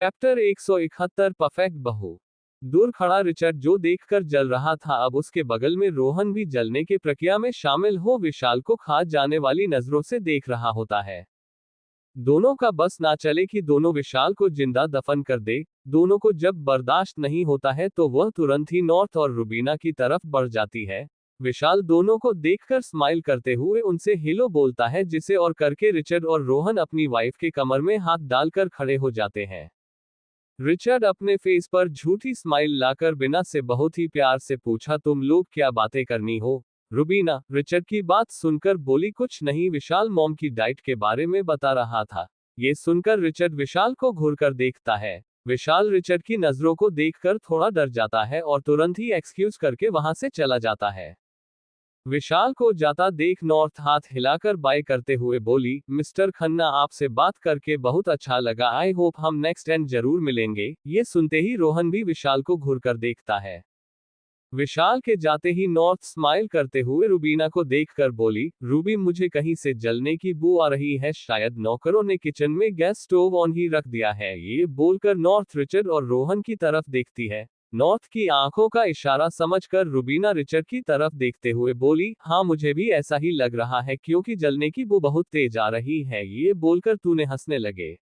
Chapter 171 perfect बहू। दूर खड़ा रिचर्ड जो देखकर जल रहा था, अब उसके बगल में रोहन भी जलने के प्रक्रिया में शामिल हो विशाल को खा जाने वाली नजरों से देख रहा होता है। दोनों का बस ना चले कि दोनों विशाल को जिंदा दफन कर दे। दोनों को जब बर्दाश्त नहीं होता है तो वह तुरंत ही नॉर्थ और रुबीना की तरफ बढ़ जाती है। विशाल दोनों को देखकर स्माइल करते हुए उनसे हेलो बोलता है, जिसे और करके रिचर्ड और रोहन अपनी वाइफ के कमर में हाथ डालकर खड़े हो जाते हैं। रिचर्ड अपने फेस पर झूठी स्माइल लाकर बिना से बहुत ही प्यार से पूछा, तुम लोग क्या बातें करनी हो? रुबीना रिचर्ड की बात सुनकर बोली, कुछ नहीं, विशाल मॉम की डाइट के बारे में बता रहा था। ये सुनकर रिचर्ड विशाल को घूरकर देखता है। विशाल रिचर्ड की नजरों को देखकर थोड़ा डर जाता है और तुरंत ही एक्सक्यूज करके वहां से चला जाता है। विशाल को जाता देख नॉर्थ हाथ हिलाकर बाय करते हुए बोली, मिस्टर खन्ना, आपसे बात करके बहुत अच्छा लगा। आई होप हम नेक्स्ट एंड जरूर मिलेंगे। ये सुनते ही रोहन भी विशाल को घूरकर देखता है। विशाल के जाते ही नॉर्थ स्माइल करते हुए रुबीना को देखकर बोली, रूबी, मुझे कहीं से जलने की बू आ रही है, शायद नौकरों ने किचन में गैस स्टोव ऑन ही रख दिया है। ये बोलकर नॉर्थ रिचर्ड और रोहन की तरफ देखती है। नॉर्थ की आंखों का इशारा समझकर रुबीना रिचर्ड की तरफ देखते हुए बोली, हाँ मुझे भी ऐसा ही लग रहा है, क्योंकि जलने की बू बहुत तेज आ रही है। ये बोलकर तूने हंसने लगे।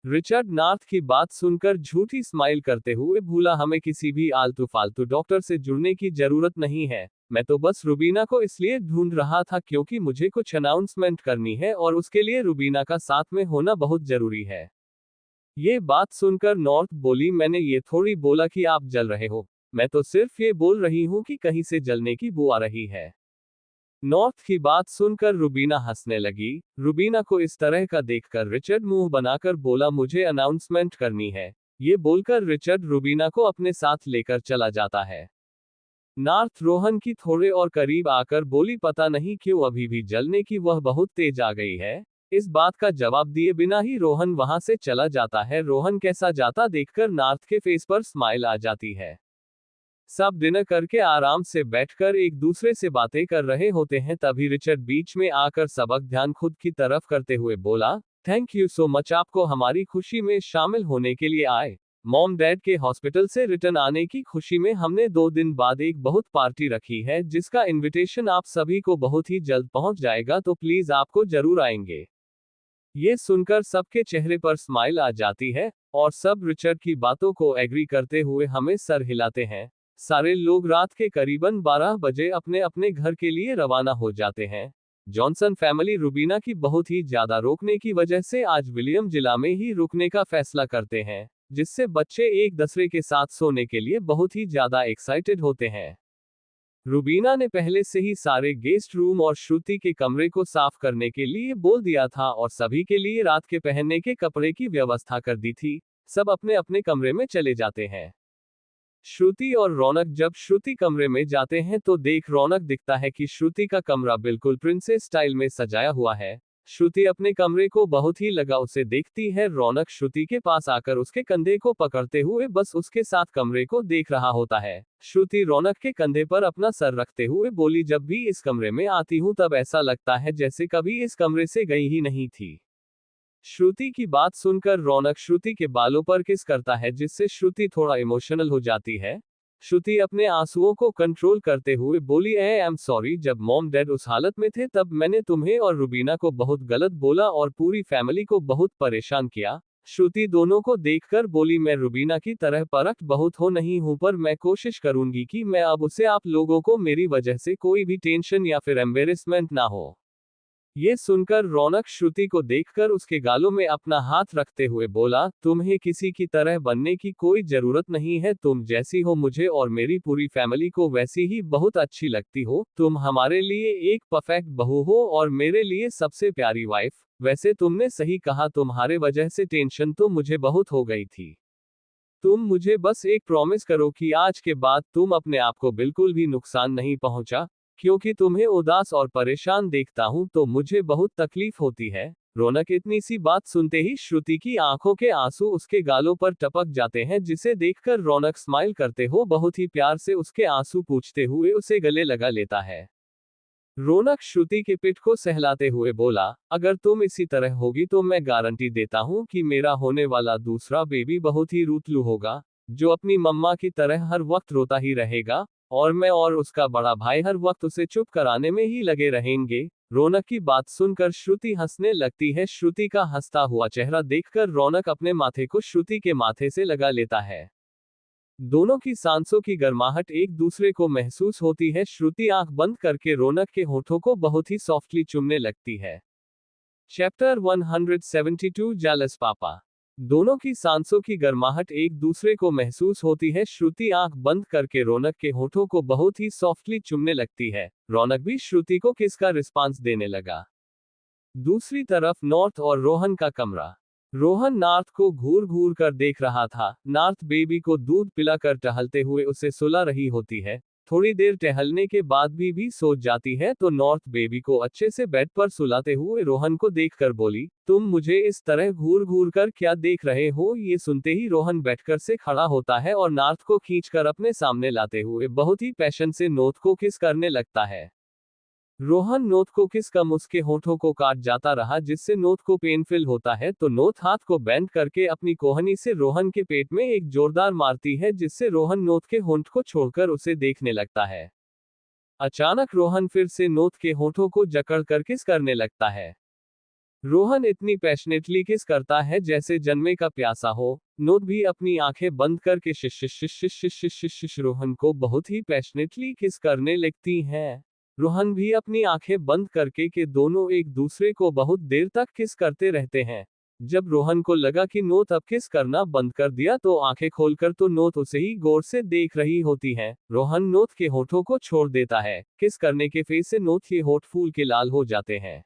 रिचर्ड नॉर्थ की बात सुनकर झूठी स्माइल करते हुए भूला, हमें किसी भी आलतू फालतू डॉक्टर से जुड़ने की जरूरत नहीं है। मैं तो बस रुबीना को इसलिए ढूंढ रहा था क्योंकि मुझे कुछ अनाउंसमेंट करनी है और उसके लिए रुबीना का साथ में होना बहुत जरूरी है। ये बात सुनकर नॉर्थ बोली, मैंने ये थोड़ी बोला कि आप जल रहे हो, मैं तो सिर्फ ये बोल रही हूँ कि कहीं से जलने की बू आ रही है। नॉर्थ की बात सुनकर रुबीना हंसने लगी। रुबीना को इस तरह का देखकर रिचर्ड मुंह बनाकर बोला, मुझे अनाउंसमेंट करनी है। ये बोलकर रिचर्ड रुबीना को अपने साथ लेकर चला जाता है। नॉर्थ रोहन की थोड़े और करीब आकर बोली, पता नहीं क्यों अभी भी जलने की वह बहुत तेज आ गई है। इस बात का जवाब दिए बिना ही रोहन वहां से चला जाता है। रोहन कैसा जाता देखकर नॉर्थ के फेस पर स्माइल आ जाती है। सब डिनर करके आराम से बैठकर एक दूसरे से बातें कर रहे होते हैं, तभी रिचर्ड बीच में आकर सबक ध्यान खुद की तरफ करते हुए बोला, थैंक यू सो मच, आपको हमारी खुशी में शामिल होने के लिए आए। मॉम डैड के हॉस्पिटल से रिटर्न आने की खुशी में हमने 2 दिन बाद एक बहुत पार्टी रखी है, जिसका इनविटेशन आप सभी को बहुत ही जल्द पहुंच जाएगा, तो प्लीज आपको जरूर आएंगे। ये सुनकर सबके चेहरे पर स्माइल आ जाती है और सब रिचर्ड की बातों को एग्री करते हुए हमें सर हिलाते हैं। सारे लोग रात के करीबन 12 बजे अपने अपने घर के लिए रवाना हो जाते हैं। जॉनसन फैमिली रुबीना की बहुत ही ज्यादा रोकने की वजह से आज विलियम जिला में ही रुकने का फैसला करते हैं, जिससे बच्चे एक दूसरे के साथ सोने के लिए बहुत ही ज्यादा एक्साइटेड होते हैं। रुबीना ने पहले से ही सारे गेस्ट रूम और श्रुति के कमरे को साफ करने के लिए बोल दिया था और सभी के लिए रात के पहनने के कपड़े की व्यवस्था कर दी थी। सब अपने अपने कमरे में चले जाते हैं। श्रुति और रौनक जब श्रुति कमरे में जाते हैं तो देख रौनक दिखता है कि श्रुति का कमरा बिल्कुल प्रिंसेस स्टाइल में सजाया हुआ है। श्रुति अपने कमरे को बहुत ही लगाव से देखती है। रौनक श्रुति के पास आकर उसके कंधे को पकड़ते हुए बस उसके साथ कमरे को देख रहा होता है। श्रुति रौनक के कंधे पर अपना सर रखते हुए बोली, जब भी इस कमरे में आती हूँ तब ऐसा लगता है जैसे कभी इस कमरे से गई ही नहीं थी। श्रुति की बात सुनकर रौनक श्रुति के बालों पर किस करता है, जिससे श्रुति थोड़ा इमोशनल हो जाती है। श्रुति अपने आंसुओं को कंट्रोल करते हुए बोली, आई एम सॉरी, जब मॉम डैड उस हालत में थे तब मैंने तुम्हें और रुबीना को बहुत गलत बोला और पूरी फैमिली को बहुत परेशान किया। श्रुति दोनों को देखकर बोली, मैं रुबीना की तरह परखत बहुत हो नहीं हूं, पर मैं कोशिश करूंगी कि मैं अब उसे आप लोगों को मेरी वजह से कोई भी टेंशन या फिर एम्बेरसमेंट ना हो। ये सुनकर रौनक श्रुति को देखकर उसके गालों में अपना हाथ रखते हुए बोला, तुम्हें किसी की तरह बनने की कोई जरूरत नहीं है, तुम जैसी हो मुझे और मेरी पूरी फैमिली को वैसी ही बहुत अच्छी लगती हो। तुम हमारे लिए एक परफेक्ट बहू हो और मेरे लिए सबसे प्यारी वाइफ। वैसे तुमने सही कहा, तुम्हारे वजह से टेंशन तो मुझे बहुत हो गई थी। तुम मुझे बस एक प्रॉमिस करो कि आज के बाद तुम अपने आप को बिल्कुल भी नुकसान नहीं पहुंचा, क्योंकि तुम्हें उदास और परेशान देखता हूं तो मुझे बहुत तकलीफ होती है। रौनक इतनी सी बात सुनते ही श्रुति की आंखों के आंसू उसके गालों पर टपक जाते हैं, जिसे देखकर रौनक स्माइल करते हो बहुत ही प्यार से उसके आंसू पूछते हुए उसे गले लगा लेता है। रौनक श्रुति के पिठ को सहलाते हुए बोला, अगर तुम इसी तरह होगी तो मैं गारंटी देता हूँ कि मेरा होने वाला दूसरा बेबी बहुत ही रूतलू होगा, जो अपनी मम्मा की तरह हर वक्त रोता ही रहेगा, और मैं और उसका बड़ा भाई हर वक्त उसे चुप कराने में ही लगे रहेंगे। रौनक की बात सुनकर श्रुति हंसने लगती है। श्रुति का हंसता हुआ चेहरा देखकर रौनक अपने माथे को श्रुति के माथे से लगा लेता है। दोनों की सांसों की गर्माहट एक दूसरे को महसूस होती है। श्रुति आंख बंद करके रौनक के होठों को बहुत ही सॉफ्टली चूमने लगती है। चैप्टर 172 जेलस पापा। दोनों की सांसों की गर्माहट एक दूसरे को महसूस होती है। श्रुति आंख बंद करके रौनक के होठों को बहुत ही सॉफ्टली चूमने लगती है। रौनक भी श्रुति को किस का रिस्पांस देने लगा। दूसरी तरफ नॉर्थ और रोहन का कमरा। रोहन नार्थ को घूर घूर कर देख रहा था। नार्थ बेबी को दूध पिलाकर टहलते हुए उसे सुला रही होती है। थोड़ी देर टहलने के बाद भी सो जाती है तो नॉर्थ बेबी को अच्छे से बेड पर सुलाते हुए रोहन को देखकर बोली, तुम मुझे इस तरह घूर घूर कर क्या देख रहे हो। ये सुनते ही रोहन बैठकर से खड़ा होता है और नार्थ को खींचकर अपने सामने लाते हुए बहुत ही पैशन से नोथ को किस करने लगता है। रोहन नोथ को किस कम उसके होठों को काट जाता रहा, जिससे नोथ को पेनफुल होता है तो नोथ हाथ को बेंड करके अपनी कोहनी से रोहन के पेट में एक जोरदार मारती है, जिससे रोहन नोथ के होंठ को छोड़कर उसे देखने लगता है। अचानक रोहन फिर से नोथ के होठों को जकड़कर किस करने लगता है। रोहन इतनी पैशनेटली किस करता है जैसे जन्मे का प्यासा हो। नोथ भी अपनी आंखें बंद करके शिश शिश शिश शिश शिश शिश शिश शिश रोहन को बहुत ही पैशनेटली किस करने लगती हैं। रोहन भी अपनी आंखें बंद करके के दोनों एक दूसरे को बहुत देर तक किस करते रहते हैं। जब रोहन को लगा कि नोथ अब किस करना बंद कर दिया तो आंखें खोलकर तो नोथ उसे ही गौर से देख रही होती है। रोहन नोथ के होठों को छोड़ देता है। किस करने के फेस से नोथ के होठ फूल के लाल हो जाते हैं।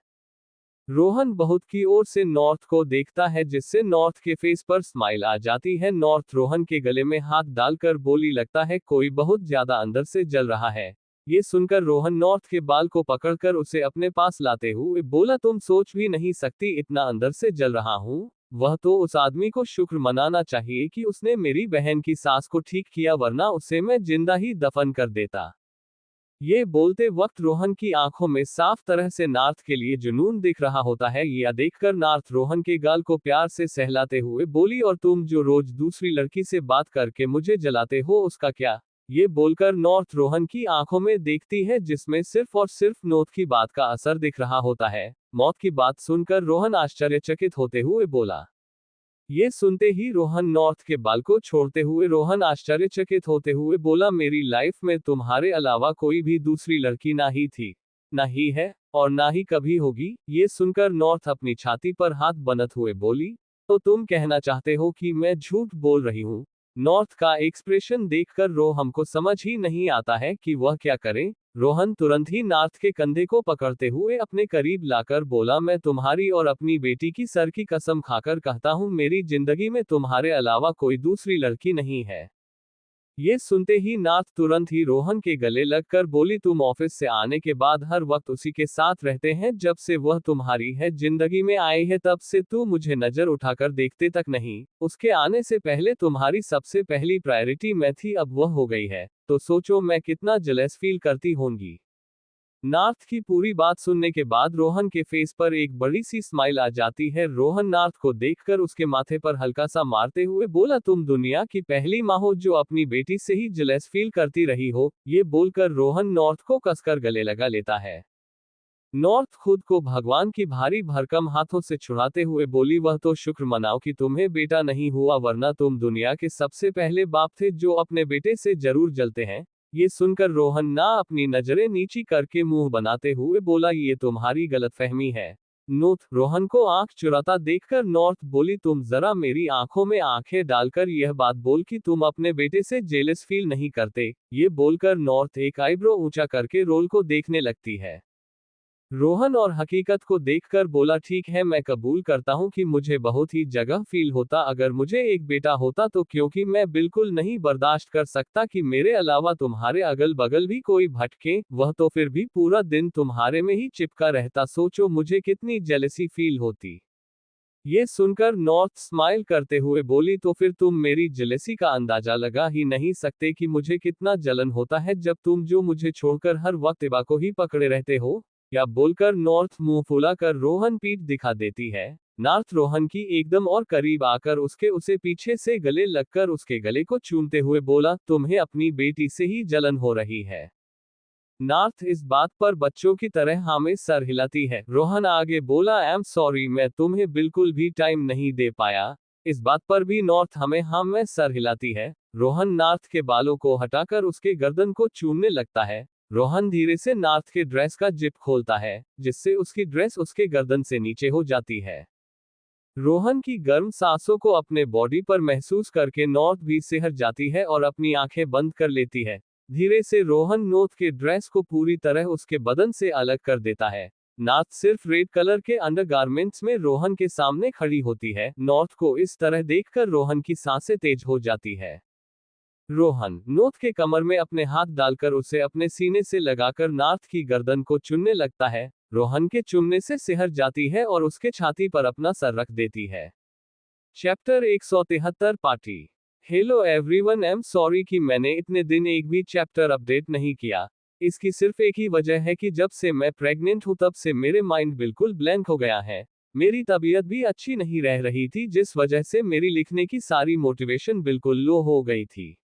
रोहन बहुत की ओर से नॉर्थ को देखता है, जिससे नॉर्थ के फेस पर स्माइल आ जाती है। नॉर्थ रोहन के गले में हाथ डालकर बोली, लगता है कोई बहुत ज्यादा अंदर से जल रहा है। ये सुनकर रोहन नॉर्थ के बाल को पकड़कर उसे अपने पास लाते हुए बोला, तुम सोच भी नहीं सकती इतना अंदर से जल रहा हूँ। वह तो उस आदमी को शुक्र मनाना चाहिए कि उसने मेरी बहन की सास को ठीक किया, वरना उसे मैं जिंदा ही दफन कर देता। ये बोलते वक्त रोहन की आंखों में साफ तरह से नार्थ के लिए जुनून दिख रहा होता है। यह देखकर नार्थ रोहन के गाल को प्यार से सहलाते हुए बोली, और तुम जो रोज दूसरी लड़की से बात करके मुझे जलाते हो उसका क्या। ये बोलकर नॉर्थ रोहन की आंखों में देखती है, जिसमें सिर्फ और सिर्फ नोथ की बात का असर दिख रहा होता है। मौत की बात सुनकर रोहन आश्चर्यचकित होते हुए बोला। ये सुनते ही रोहन नॉर्थ के बाल को छोड़ते हुए रोहन आश्चर्यचकित होते हुए बोला, मेरी लाइफ में तुम्हारे अलावा कोई भी दूसरी लड़की ना ही थी, ना ही है, और ना ही कभी होगी। ये सुनकर नॉर्थ अपनी छाती पर हाथ बंधे हुए बोली, तो तुम कहना चाहते हो कि मैं झूठ बोल रही हूँ। नॉर्थ का एक्सप्रेशन देखकर रोहन को समझ ही नहीं आता है कि वह क्या करे। रोहन तुरंत ही नॉर्थ के कंधे को पकड़ते हुए अपने करीब लाकर बोला, मैं तुम्हारी और अपनी बेटी की सर की कसम खाकर कहता हूँ, मेरी जिंदगी में तुम्हारे अलावा कोई दूसरी लड़की नहीं है। ये सुनते ही नॉर्थ तुरंत ही रोहन के गले लगकर बोली, तुम ऑफिस से आने के बाद हर वक्त उसी के साथ रहते हैं। जब से वह तुम्हारी है जिंदगी में आई है तब से तू मुझे नजर उठाकर देखते तक नहीं। उसके आने से पहले तुम्हारी सबसे पहली प्रायोरिटी मैं थी, अब वह हो गई है तो सोचो मैं कितना जेलस फील करती होंगी। नॉर्थ की पूरी बात सुनने के बाद रोहन के फेस पर एक बड़ी सी स्माइल आ जाती है। रोहन नॉर्थ को देखकर उसके माथे पर हल्का सा मारते हुए बोला, तुम दुनिया की पहली माँ हो जो अपनी बेटी से ही जेलस फील करती रही हो। ये बोलकर रोहन नॉर्थ को कसकर गले लगा लेता है। नॉर्थ खुद को भगवान की भारी भरकम हाथों से छुड़ाते हुए बोली, वह तो शुक्र मनाओ कि तुम्हें बेटा नहीं हुआ, वरना तुम दुनिया के सबसे पहले बाप थे जो अपने बेटे से जरूर जलते हैं। ये सुनकर रोहन ना अपनी नजरें नीची करके मुंह बनाते हुए बोला, ये तुम्हारी गलतफहमी है। नोथ रोहन को आंख चुराता देखकर नॉर्थ बोली, तुम जरा मेरी आंखों में आंखें डालकर यह बात बोल कि तुम अपने बेटे से जेलस फील नहीं करते। ये बोलकर नॉर्थ एक आईब्रो ऊंचा करके रोल को देखने लगती है। रोहन और हकीकत को देखकर बोला, ठीक है मैं कबूल करता हूं कि मुझे बहुत ही जगह फील होता अगर मुझे एक बेटा होता तो, क्योंकि मैं बिल्कुल नहीं बर्दाश्त कर सकता कि मेरे अलावा तुम्हारे अगल बगल भी कोई भटके, वह तो फिर भी पूरा दिन तुम्हारे में ही चिपका रहता। सोचो मुझे कितनी जेलसी फील होती। ये सुनकर नॉर्थ स्माइल करते हुए बोली, तो फिर तुम मेरी जेलेसी का अंदाजा लगा ही नहीं सकते कि मुझे कितना जलन होता है जब तुम जो मुझे छोड़कर हर वक्त इबा को ही पकड़े रहते हो। या बोलकर नॉर्थ मुंह फुलाकर रोहन पीठ दिखा देती है। नॉर्थ रोहन की एकदम और करीब आकर उसे पीछे से गले लगकर उसके गले को चूमते हुए बोला, तुम्हें अपनी बेटी से ही जलन हो रही है। नॉर्थ इस बात पर बच्चों की तरह हाँ में सर हिलाती है। रोहन आगे बोला, आई एम सॉरी, मैं तुम्हें बिल्कुल भी टाइम नहीं दे पाया। इस बात पर भी नॉर्थ हमें हाँ में सर हिलाती है। रोहन नॉर्थ के बालों को हटाकर उसके गर्दन को चूमने लगता है। रोहन धीरे से नॉर्थ के ड्रेस का जिप खोलता है, जिससे उसकी ड्रेस उसके गर्दन से नीचे हो जाती है। रोहन की गर्म सांसों को अपने बॉडी पर महसूस करके नॉर्थ भी सिहर जाती है और अपनी आंखें बंद कर लेती है। धीरे से रोहन नॉर्थ के ड्रेस को पूरी तरह उसके बदन से अलग कर देता है। नॉर्थ सिर्फ रेड कलर के अंडरगारमेंट्स में रोहन के सामने खड़ी होती है। नॉर्थ को इस तरह देखकर रोहन की सांसें तेज हो जाती है। रोहन नॉर्थ के कमर में अपने हाथ डालकर उसे अपने सीने से लगाकर नॉर्थ की गर्दन को चुनने लगता है। रोहन के चुमने से सिहर जाती है और उसके छाती पर अपना सर रख देती है। Chapter 173 party. Hello everyone, I am sorry कि मैंने इतने दिन एक भी चैप्टर अपडेट नहीं किया। इसकी सिर्फ एक ही वजह है कि जब से मैं प्रेग्नेंट हूं तब से मेरे माइंड बिल्कुल ब्लैंक हो गया है। मेरी तबीयत भी अच्छी नहीं रह रही थी, जिस वजह से मेरी लिखने की सारी मोटिवेशन बिल्कुल लो हो गई थी।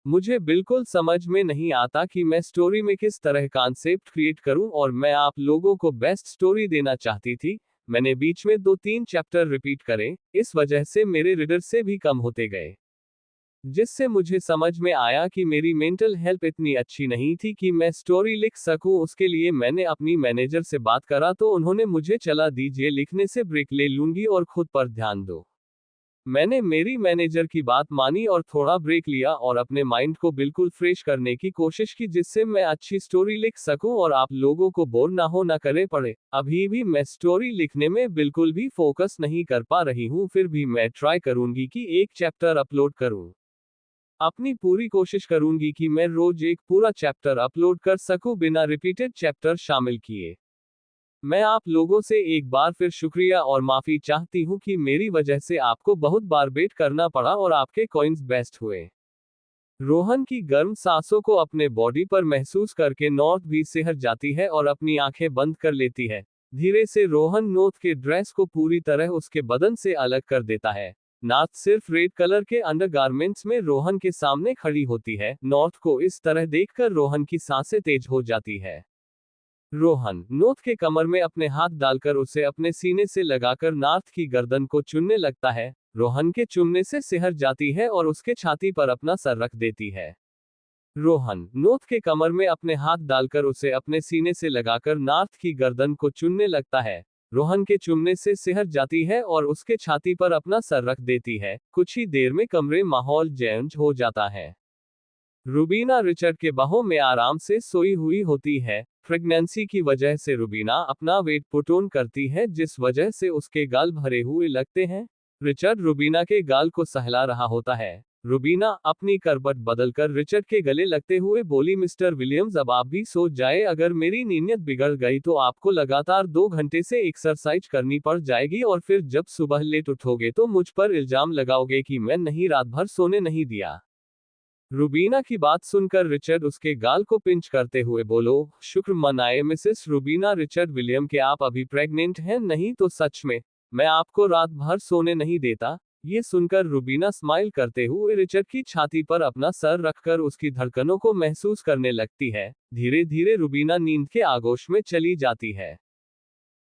मुझे बिल्कुल समझ में नहीं आता कि मैं स्टोरी में किस तरह कॉन्सेप्ट क्रिएट करूं, और मैं आप लोगों को बेस्ट स्टोरी देना चाहती थी। मैंने बीच में 2-3 चैप्टर रिपीट करे, इस वजह से मेरे रीडर से भी कम होते गए। जिससे मुझे समझ में आया कि मेरी मेंटल हेल्थ इतनी अच्छी नहीं थी कि मैं स्टोरी लिख सकूं। उसके लिए मैंने अपनी मैनेजर से बात करा तो उन्होंने मुझे चला दीजिए, लिखने से ब्रेक ले लूंगी और खुद पर ध्यान दो। मैंने मेरी मैनेजर की बात मानी और थोड़ा ब्रेक लिया और अपने माइंड को बिल्कुल फ्रेश करने की कोशिश की, जिससे मैं अच्छी स्टोरी लिख सकूं और आप लोगों को बोर ना करे पड़े। अभी भी मैं स्टोरी लिखने में बिल्कुल भी फोकस नहीं कर पा रही हूं, फिर भी मैं ट्राई करूंगी कि एक चैप्टर अपलोड करूं। अपनी पूरी कोशिश करूंगी कि मैं रोज एक पूरा चैप्टर अपलोड कर सकूं बिना रिपीटेड चैप्टर शामिल किए। मैं आप लोगों से एक बार फिर शुक्रिया और माफी चाहती हूँ कि मेरी वजह से आपको बहुत बार वेट करना पड़ा और आपके कॉइन्स बेस्ट हुए। रोहन की गर्म सांसों को अपने बॉडी पर महसूस करके नॉर्थ भी सिहर जाती है और अपनी आंखें बंद कर लेती है। धीरे से रोहन नॉर्थ के ड्रेस को पूरी तरह उसके बदन से अलग कर देता है। नॉर्थ सिर्फ रेड कलर के अंडरगारमेंट्स में रोहन के सामने खड़ी होती है। नॉर्थ को इस तरह देखकर रोहन की सांसें तेज हो जाती है। रोहन नॉर्थ के कमर में अपने हाथ डालकर उसे अपने सीने से लगाकर नॉर्थ की गर्दन को चुनने लगता है। रोहन के चुमने से सिहर जाती है और उसके छाती पर अपना सर रख देती है। रोहन नॉर्थ के कमर में अपने हाथ डालकर उसे अपने सीने से लगाकर नॉर्थ की गर्दन को चुनने लगता है। रोहन के चुमने से सिहर जाती है और उसके छाती पर अपना सर रख देती है। कुछ ही देर में कमरे माहौल चेंज हो जाता है। रुबीना रिचर्ड के बाहों में आराम से सोई हुई होती है। प्रेगनेंसी की वजह से रुबीना अपना वेट पुट ऑन करती है, जिस वजह से उसके गाल भरे हुए लगते हैं। रिचर्ड रुबीना के गाल को सहला रहा होता है। रुबीना अपनी करवट बदलकर रिचर्ड के गले लगते हुए बोली, मिस्टर विलियम्स, अब आप भी सो जाए। अगर मेरी नीयत बिगड़ गई तो आपको लगातार 2 घंटे से एक्सरसाइज करनी पड़ जाएगी और फिर जब सुबह लेट उठोगे तो मुझ पर इल्जाम लगाओगे कि मैं नहीं रात भर सोने नहीं दिया। रुबीना की बात सुनकर रिचर्ड उसके गाल को पिंच करते हुए बोलो, शुक्र मनाए मिसेस रुबीना रिचर्ड विलियम के आप अभी प्रेग्नेंट हैं, नहीं तो सच में मैं आपको रात भर सोने नहीं देता। ये सुनकर रुबीना स्माइल करते हुए रिचर्ड की छाती पर अपना सर रखकर उसकी धड़कनों को महसूस करने लगती है। धीरे धीरे रुबीना नींद के आगोश में चली जाती है।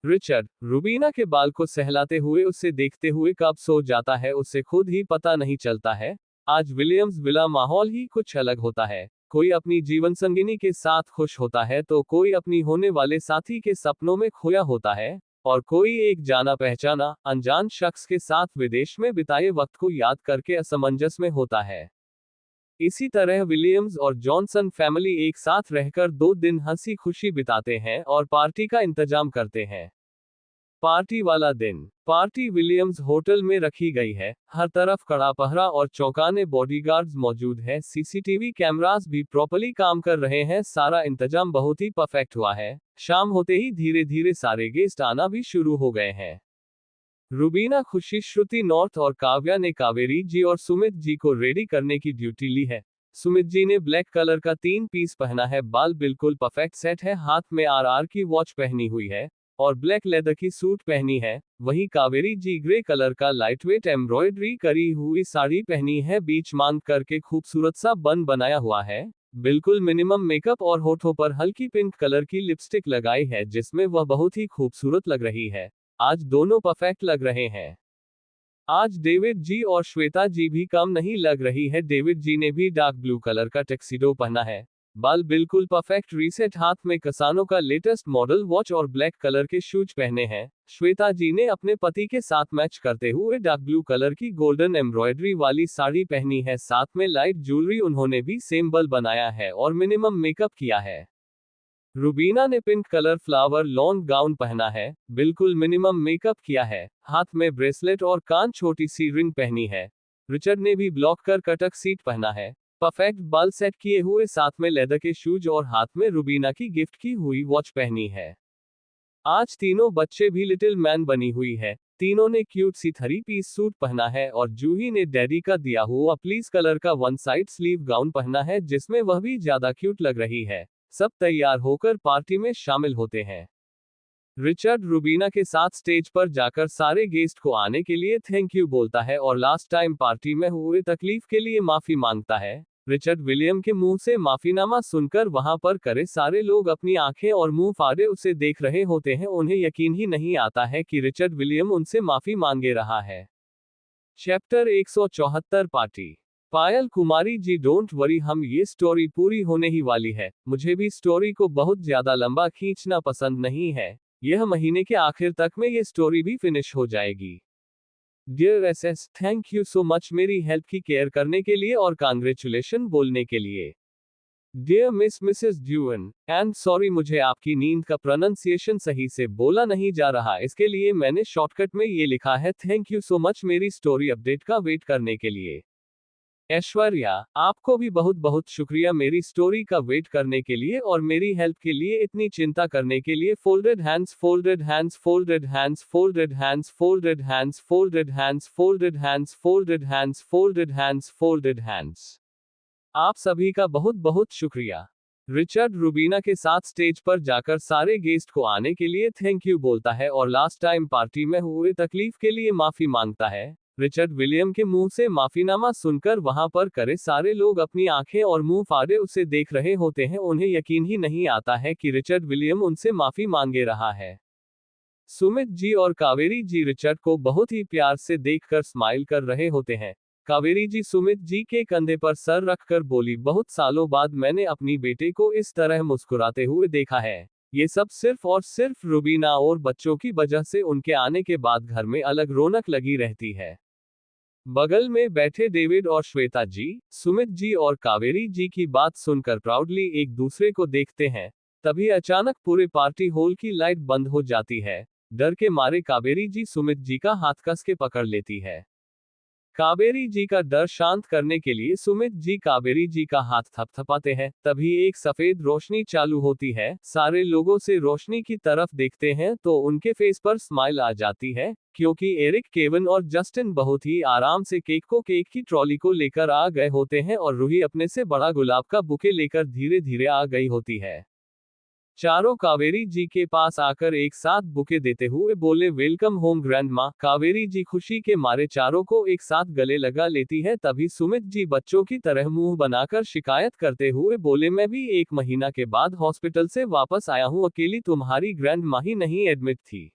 रिचर्ड रुबीना के बाल को सहलाते हुए उसे देखते हुए कब सो जाता है उसे खुद ही पता नहीं चलता है। आज विलियम्स विला माहौल ही कुछ अलग होता है। कोई अपनी जीवन संगिनी के साथ खुश होता है तो कोई अपनी होने वाले साथी के सपनों में खोया होता है, और कोई एक जाना पहचाना अनजान शख्स के साथ विदेश में बिताए वक्त को याद करके असमंजस में होता है। इसी तरह विलियम्स और जॉनसन फैमिली एक साथ रहकर 2 दिन हंसी खुशी बिताते हैं और पार्टी का इंतजाम करते हैं। पार्टी वाला दिन। पार्टी विलियम्स होटल में रखी गई है। हर तरफ कड़ा पहरा और चौकाने बॉडीगार्ड्स मौजूद है। सीसीटीवी कैमरास भी प्रॉपर्ली काम कर रहे हैं। सारा इंतजाम बहुत ही परफेक्ट हुआ है। शाम होते ही धीरे धीरे सारे गेस्ट आना भी शुरू हो गए हैं। रुबीना, खुशी, श्रुति नॉर्थ और काव्या ने कावेरी जी और सुमित जी को रेडी करने की ड्यूटी ली है। सुमित जी ने ब्लैक कलर का 3 पीस पहना है, बाल बिल्कुल परफेक्ट सेट है, हाथ में आरआर की वॉच पहनी हुई है और ब्लैक लेदर की सूट पहनी है। वहीं कावेरी जी ग्रे कलर का लाइटवेट एम्ब्रॉयडरी करी हुई साड़ी पहनी है, बीच मांग करके खूबसूरत सा बन बनाया हुआ है। बिल्कुल मिनिमम मेकअप और होठों पर हल्की पिंक कलर की लिपस्टिक लगाई है, जिसमें वह बहुत ही खूबसूरत लग रही है। आज दोनों परफेक्ट लग रहे हैं। आज डेविड जी और श्वेता जी भी कम नहीं लग रही है। डेविड जी ने भी डार्क ब्लू कलर का टक्सीडो पहना है, बाल बिल्कुल परफेक्ट रीसेट, हाथ में कसानो का लेटेस्ट मॉडल वॉच और ब्लैक कलर के शूज पहने हैं। श्वेता जी ने अपने पति के साथ मैच करते हुए डार्क ब्लू कलर की गोल्डन एम्ब्रॉयडरी वाली साड़ी पहनी है, साथ में लाइट ज्वेलरी उन्होंने भी सेम बल बनाया है और मिनिमम मेकअप किया है। रुबीना ने pink colour flower long gown पहना है, बिल्कुल मिनिमम मेकअप किया है, हाथ में ब्रेसलेट और कान छोटी सी रिंग पहनी है। रिचर्ड ने भी ब्लॉक कर कटक सीट पहना है, परफेक्ट बाल सेट किए हुए, साथ में लेदर के शूज और हाथ में रुबीना की गिफ्ट की हुई वॉच पहनी है। आज तीनों बच्चे भी लिटिल मैन बनी हुई है। तीनों ने क्यूट सी 3 पीस सूट पहना है और जूही ने डैडी का दिया हुआ प्लीज कलर का 1 साइड स्लीव गाउन पहना है, जिसमें वह भी ज्यादा क्यूट लग रही है। सब तैयार होकर पार्टी में शामिल होते हैं। रिचर्ड रुबीना के साथ स्टेज पर जाकर सारे गेस्ट को आने के लिए थैंक यू बोलता है और लास्ट टाइम पार्टी में हुए तकलीफ के लिए माफी मांगता है। रिचर्ड विलियम के मुंह से माफीनामा सुनकर वहां पर करे सारे लोग अपनी आंखें और मुंह फाड़े उसे देख रहे होते हैं। उन्हें यकीन ही नहीं आता है कि रिचर्ड विलियम उनसे माफी मांगे रहा है। Chapter 174 party. Payal Kumari ji, don't worry, हम ये स्टोरी पूरी होने ही वाली है। मुझे भी स्टोरी को बहुत ज्यादा लंबा खींचना पसंद नहीं है। यह महीने के आखिर तक में ये स्टोरी भी फिनिश हो जाएगी। Dear SS, thank you so much मेरी हेल्प की केयर करने के लिए और कांग्रेचुलेशन बोलने के लिए। Dear miss mrs Duane, and sorry मुझे आपकी नींद का प्रोनाउंसिएशन सही से बोला नहीं जा रहा, इसके लिए मैंने शॉर्टकट में ये लिखा है। थैंक यू सो मच मेरी स्टोरी अपडेट का वेट करने के लिए। ऐश्वर्या, आपको भी बहुत बहुत शुक्रिया मेरी स्टोरी का वेट करने के लिए और मेरी हेल्प के लिए इतनी चिंता करने के लिए। Folded hands, folded hands, folded hands, folded hands, folded hands, folded hands, folded hands, folded hands, folded hands, folded hands. आप सभी का बहुत बहुत शुक्रिया। रिचर्ड रुबीना के साथ स्टेज पर जाकर सारे गेस्ट को आने के लिए थैंक यू बोलता है और लास्ट टाइम पार्टी में हुए तकलीफ के लिए माफी मांगता है। रिचर्ड विलियम के मुंह से माफीनामा सुनकर वहां पर करे सारे लोग अपनी आंखें और मुंह फाड़े उसे देख रहे होते हैं। उन्हें यकीन ही नहीं आता है कि रिचर्ड विलियम उनसे माफी मांगे रहा है। सुमित जी और कावेरी जी रिचर्ड को बहुत ही प्यार से देखकर स्माइल कर रहे होते हैं। कावेरी जी सुमित जी के कंधे पर सर रखकर बोली, बहुत सालों बाद मैंने अपनी बेटे को इस तरह मुस्कुराते हुए देखा है। ये सब सिर्फ और सिर्फ रुबीना और बच्चों की वजह से। उनके आने के बाद घर में अलग रौनक लगी रहती है। बगल में बैठे डेविड और श्वेता जी, सुमित जी और कावेरी जी की बात सुनकर प्राउडली एक दूसरे को देखते हैं। तभी अचानक पूरे पार्टी हॉल की लाइट बंद हो जाती है। डर के मारे कावेरी जी सुमित जी का हाथ कस के पकड़ लेती है। कावेरी जी का डर शांत करने के लिए सुमित जी कावेरी जी का हाथ थपथपाते हैं। तभी एक सफेद रोशनी चालू होती है। सारे लोगों से रोशनी की तरफ देखते हैं तो उनके फेस पर स्माइल आ जाती है, क्योंकि एरिक, केविन और जस्टिन बहुत ही आराम से केक की ट्रॉली को लेकर आ गए होते हैं और रूही अपने से बड़ा गुलाब का बुके लेकर धीरे धीरे आ गई होती है। चारों कावेरी जी के पास आकर एक साथ बुके देते हुए बोले, वेलकम होम ग्रैंडमा। कावेरी जी खुशी के मारे चारों को एक साथ गले लगा लेती है। तभी सुमित जी बच्चों की तरह मुंह बनाकर शिकायत करते हुए बोले, मैं भी 1 महीना के बाद हॉस्पिटल से वापस आया हूं, अकेली तुम्हारी ग्रैंडमा ही नहीं एडमिट थी।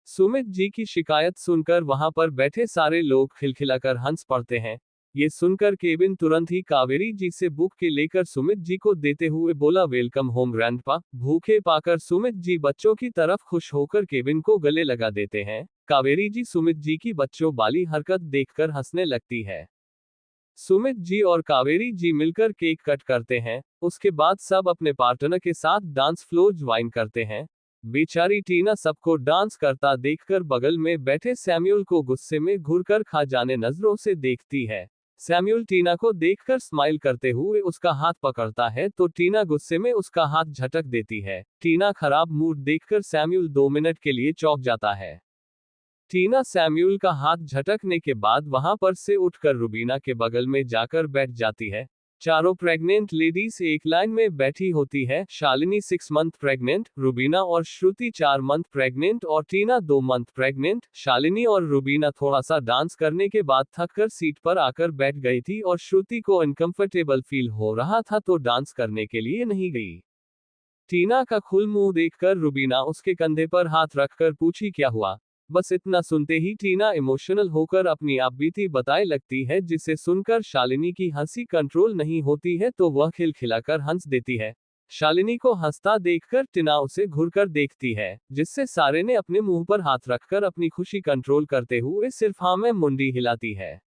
सुमित जी की शिकायत सुनकर वहां पर बैठे सारे लोग खिलखिलाकर हंस पड़ते हैं। ये सुनकर केविन तुरंत ही कावेरी जी से बुक के लेकर सुमित जी को देते हुए बोला, वेलकम होम ग्रैंडपा। भूखे पाकर सुमित जी बच्चों की तरफ खुश होकर केविन को गले लगा देते हैं। कावेरी जी सुमित जी की बच्चों वाली हरकत देखकर हंसने लगती है। सुमित जी और कावेरी जी मिलकर केक कट करते हैं। उसके बाद सब अपने पार्टनर के साथ डांस फ्लोर ज्वाइन करते हैं। बेचारी टीना सबको डांस करता देखकर बगल में बैठे सैम्यूल को गुस्से में घूरकर खा जाने नजरों से देखती है। सैम्यूल टीना को देखकर स्माइल करते हुए उसका हाथ पकड़ता है तो टीना गुस्से में उसका हाथ झटक देती है। टीना खराब मूड देखकर सैम्यूल 2 मिनट के लिए चौंक जाता है। टीना सैम्यूल का हाथ झटकने के बाद वहां पर से उठकर रुबीना के बगल में जाकर बैठ जाती है। चारों प्रेग्नेंट लेडीज एक लाइन में बैठी होती है। शालिनी 6 मंथ प्रेग्नेंट, रुबीना और श्रुति 4 मंथ प्रेग्नेंट और टीना 2 मंथ प्रेग्नेंट। शालिनी और रुबीना थोड़ा सा डांस करने के बाद थककर सीट पर आकर बैठ गई थी और श्रुति को अनकंफर्टेबल फील हो रहा था तो डांस करने के लिए नहीं गई। टीना का खुल मुंह देखकर रुबीना उसके कंधे पर हाथ रखकर पूछी क्या हुआ। बस इतना सुनते ही टीना इमोशनल होकर अपनी आप बीती बताए लगती है, जिसे सुनकर शालिनी की हंसी कंट्रोल नहीं होती है तो वह खिलखिलाकर हंस देती है। शालिनी को हंसता देखकर टीना उसे घूरकर देखती है, जिससे सारे ने अपने मुंह पर हाथ रखकर अपनी खुशी कंट्रोल करते हुए सिर्फ हाँ में मुंडी हिलाती है।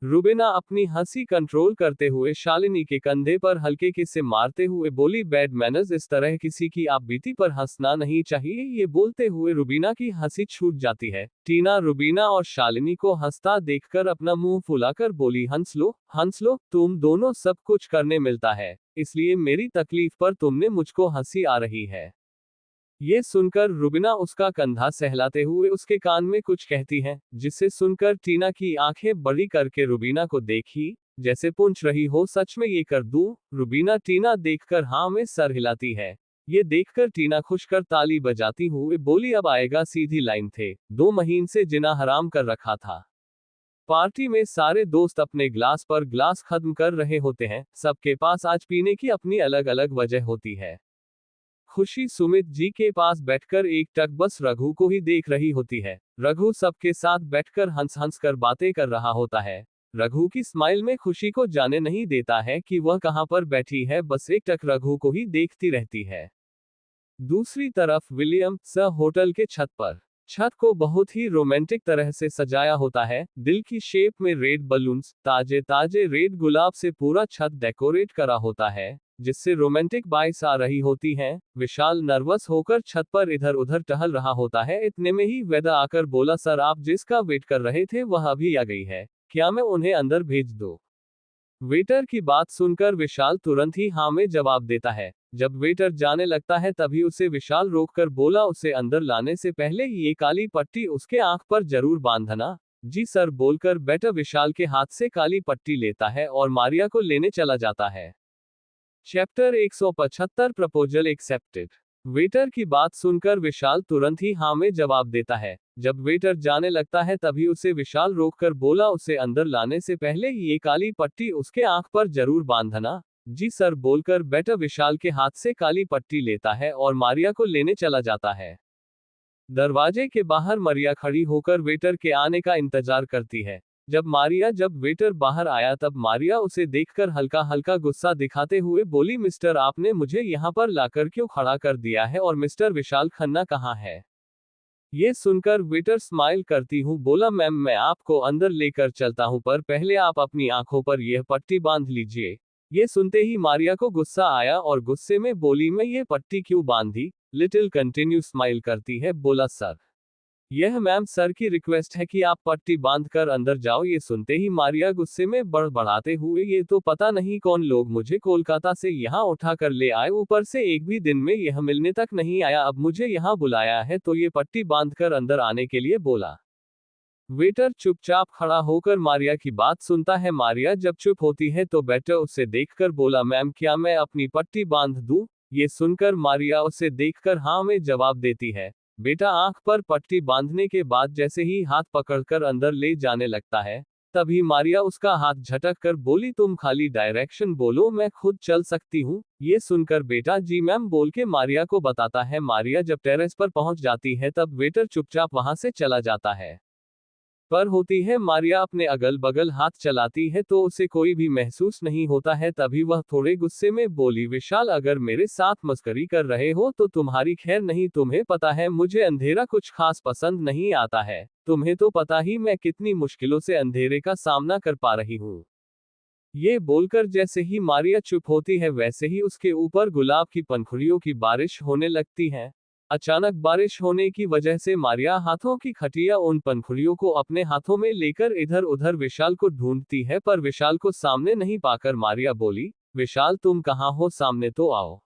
रुबीना अपनी हंसी कंट्रोल करते हुए शालिनी के कंधे पर हल्के किस्से मारते हुए बोली, बैड मैनर्स, इस तरह किसी की आप बीती पर हंसना नहीं चाहिए। ये बोलते हुए रुबीना की हंसी छूट जाती है। टीना रुबीना और शालिनी को हंसता देखकर अपना मुंह फुलाकर बोली, हंस लो, तुम दोनों सब कुछ करने मिलता है, इसलिए मेरी तकलीफ पर तुमने मुझको हंसी आ रही है। ये सुनकर रुबीना उसका कंधा सहलाते हुए उसके कान में कुछ कहती है, जिसे सुनकर टीना की आंखें बड़ी करके रुबीना को देखी, जैसे पूछ रही हो सच में ये कर दूं। रुबीना टीना देखकर हाँ में सर हिलाती है। ये देखकर टीना खुशकर ताली बजाती हुए बोली, अब आएगा सीधी लाइन थे, 2 महीने से जिना हराम कर रखा था। पार्टी में सारे दोस्त अपने ग्लास पर ग्लास खत्म कर रहे होते हैं। सबके पास आज पीने की अपनी अलग अलग वजह होती है। खुशी सुमित जी के पास बैठकर एक टक बस रघु को ही देख रही होती है। रघु सबके साथ बैठकर हंस हंस कर बातें कर रहा होता है। रघु की स्माइल में खुशी को जाने नहीं देता है कि वह कहां पर बैठी है, बस एक टक रघु को ही देखती रहती है। दूसरी तरफ विलियम स होटल के छत पर। छत को बहुत ही रोमांटिक तरह से सजाया होता है। दिल की शेप में रेड बलून्स, ताजे ताजे रेड गुलाब से पूरा छत डेकोरेट करा होता है, जिससे रोमांटिक वाइब्स आ रही होती हैं। विशाल नर्वस होकर छत पर इधर उधर टहल रहा होता है। इतने में ही वेदा आकर बोला, सर आप जिसका वेट कर रहे थे वह अभी आ गई है, क्या मैं उन्हें अंदर भेज दूं? वेटर की बात सुनकर विशाल तुरंत ही हाँ में जवाब देता है। जब वेटर जाने लगता है तभी उसे विशाल रोककर बोला, उसे अंदर लाने से पहले ये काली पट्टी उसके आंख पर जरूर बांधना। जी सर बोलकर वेटर विशाल के हाथ से काली पट्टी लेता है और मारिया को लेने चला जाता है। Chapter 175 proposal accepted. वेटर की बात सुनकर विशाल तुरंत ही हाँ में जवाब देता है। जब वेटर जाने लगता है तभी उसे विशाल रोककर बोला, उसे अंदर लाने से पहले ये काली पट्टी उसके आंख पर जरूर बांधना। जी सर बोलकर वेटर विशाल के हाथ से काली पट्टी लेता है और मारिया को लेने चला जाता है। दरवाजे के बाहर मारिया खड़ी होकर वेटर के आने का इंतजार करती है। जब वेटर बाहर आया तब मारिया उसे देखकर हल्का हल्का गुस्सा दिखाते हुए बोली, मिस्टर आपने मुझे यहाँ पर लाकर क्यों खड़ा कर दिया है और मिस्टर विशाल खन्ना कहाँ है? ये सुनकर वेटर स्माइल करती हूँ बोला, मैम मैं आपको अंदर लेकर चलता हूँ पर पहले आप अपनी आंखों पर यह पट्टी बांध लीजिए। ये सुनते ही मारिया को गुस्सा आया और गुस्से में बोली, मैं ये पट्टी क्यों बांधी? लिटिल कंटिन्यू स्माइल करती है, बोला सर यह मैम सर की रिक्वेस्ट है कि आप पट्टी बांध कर अंदर जाओ। ये सुनते ही मारिया गुस्से में बड़बड़ाते हुए, ये तो पता नहीं कौन लोग मुझे कोलकाता से यहाँ उठा कर ले आए, ऊपर से एक भी दिन में यह मिलने तक नहीं आया, अब मुझे यहाँ बुलाया है तो ये पट्टी बांध कर अंदर आने के लिए बोला। वेटर चुपचाप खड़ा होकर मारिया की बात सुनता है। मारिया जब चुप होती है तो वेटर उसे देखकर बोला, मैम क्या मैं अपनी पट्टी बांध दूं? ये सुनकर मारिया उसे देखकर हाँ में जवाब देती है। बेटा आंख पर पट्टी बांधने के बाद जैसे ही हाथ पकड़कर अंदर ले जाने लगता है, तभी मारिया उसका हाथ झटक कर बोली, तुम खाली डायरेक्शन बोलो मैं खुद चल सकती हूँ। ये सुनकर बेटा जी मैम बोल के मारिया को बताता है। मारिया जब टेरेस पर पहुंच जाती है तब वेटर चुपचाप वहां से चला जाता है। पर होती है मारिया अपने अगल बगल हाथ चलाती है तो उसे कोई भी महसूस नहीं होता है। तभी वह थोड़े गुस्से में बोली, विशाल अगर मेरे साथ मस्करी कर रहे हो तो तुम्हारी खैर नहीं, तुम्हें पता है मुझे अंधेरा कुछ खास पसंद नहीं आता है, तुम्हें तो पता ही मैं कितनी मुश्किलों से अंधेरे का सामना कर पा रही हूँ। ये बोलकर जैसे ही मारिया चुप होती है वैसे ही उसके ऊपर गुलाब की पंखुड़ियों की बारिश होने लगती है। अचानक बारिश होने की वजह से मारिया हाथों की खटिया उन पंखुड़ियों को अपने हाथों में लेकर इधर उधर विशाल को ढूंढती है, पर विशाल को सामने नहीं पाकर मारिया बोली, विशाल तुम कहाँ हो, सामने तो आओ।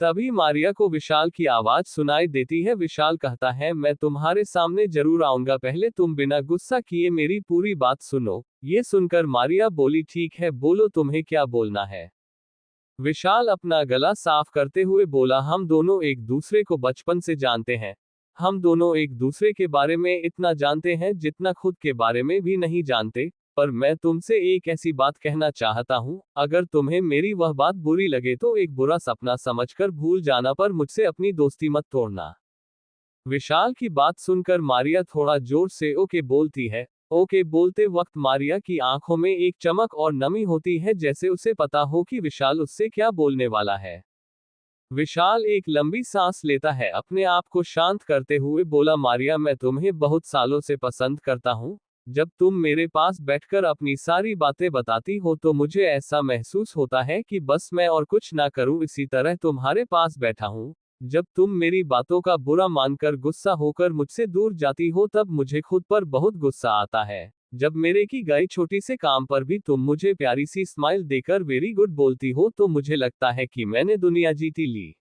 तभी मारिया को विशाल की आवाज सुनाई देती है। विशाल कहता है, मैं तुम्हारे सामने जरूर आऊंगा, पहले तुम बिना गुस्सा किए मेरी पूरी बात सुनो। ये सुनकर मारिया बोली, ठीक है, बोलो तुम्हें क्या बोलना है। विशाल अपना गला साफ करते हुए बोला, हम दोनों एक दूसरे को बचपन से जानते हैं। हम दोनों एक दूसरे के बारे में इतना जानते हैं जितना खुद के बारे में भी नहीं जानते। पर मैं तुमसे एक ऐसी बात कहना चाहता हूँ, अगर तुम्हें मेरी वह बात बुरी लगे तो एक बुरा सपना समझकर भूल जाना, पर मुझसे अपनी दोस्ती मत तोड़ना। विशाल की बात सुनकर मारिया थोड़ा जोर से ओके बोलती है। ओके बोलते वक्त मारिया की आंखों में एक चमक और नमी होती है, जैसे उसे पता हो कि विशाल उससे क्या बोलने वाला है। विशाल एक लंबी सांस लेता है, अपने आप को शांत करते हुए बोला, मारिया, मैं तुम्हें बहुत सालों से पसंद करता हूँ। जब तुम मेरे पास बैठकर अपनी सारी बातें बताती हो तो मुझे ऐसा महसूस होता है कि बस मैं और कुछ ना करूं, इसी तरह तुम्हारे पास बैठा हूं। जब तुम मेरी बातों का बुरा मानकर गुस्सा होकर मुझसे दूर जाती हो तब मुझे खुद पर बहुत गुस्सा आता है। जब मेरे की गई छोटी से काम पर भी तुम मुझे प्यारी सी स्माइल देकर वेरी गुड बोलती हो तो मुझे लगता है कि मैंने दुनिया जीती ली।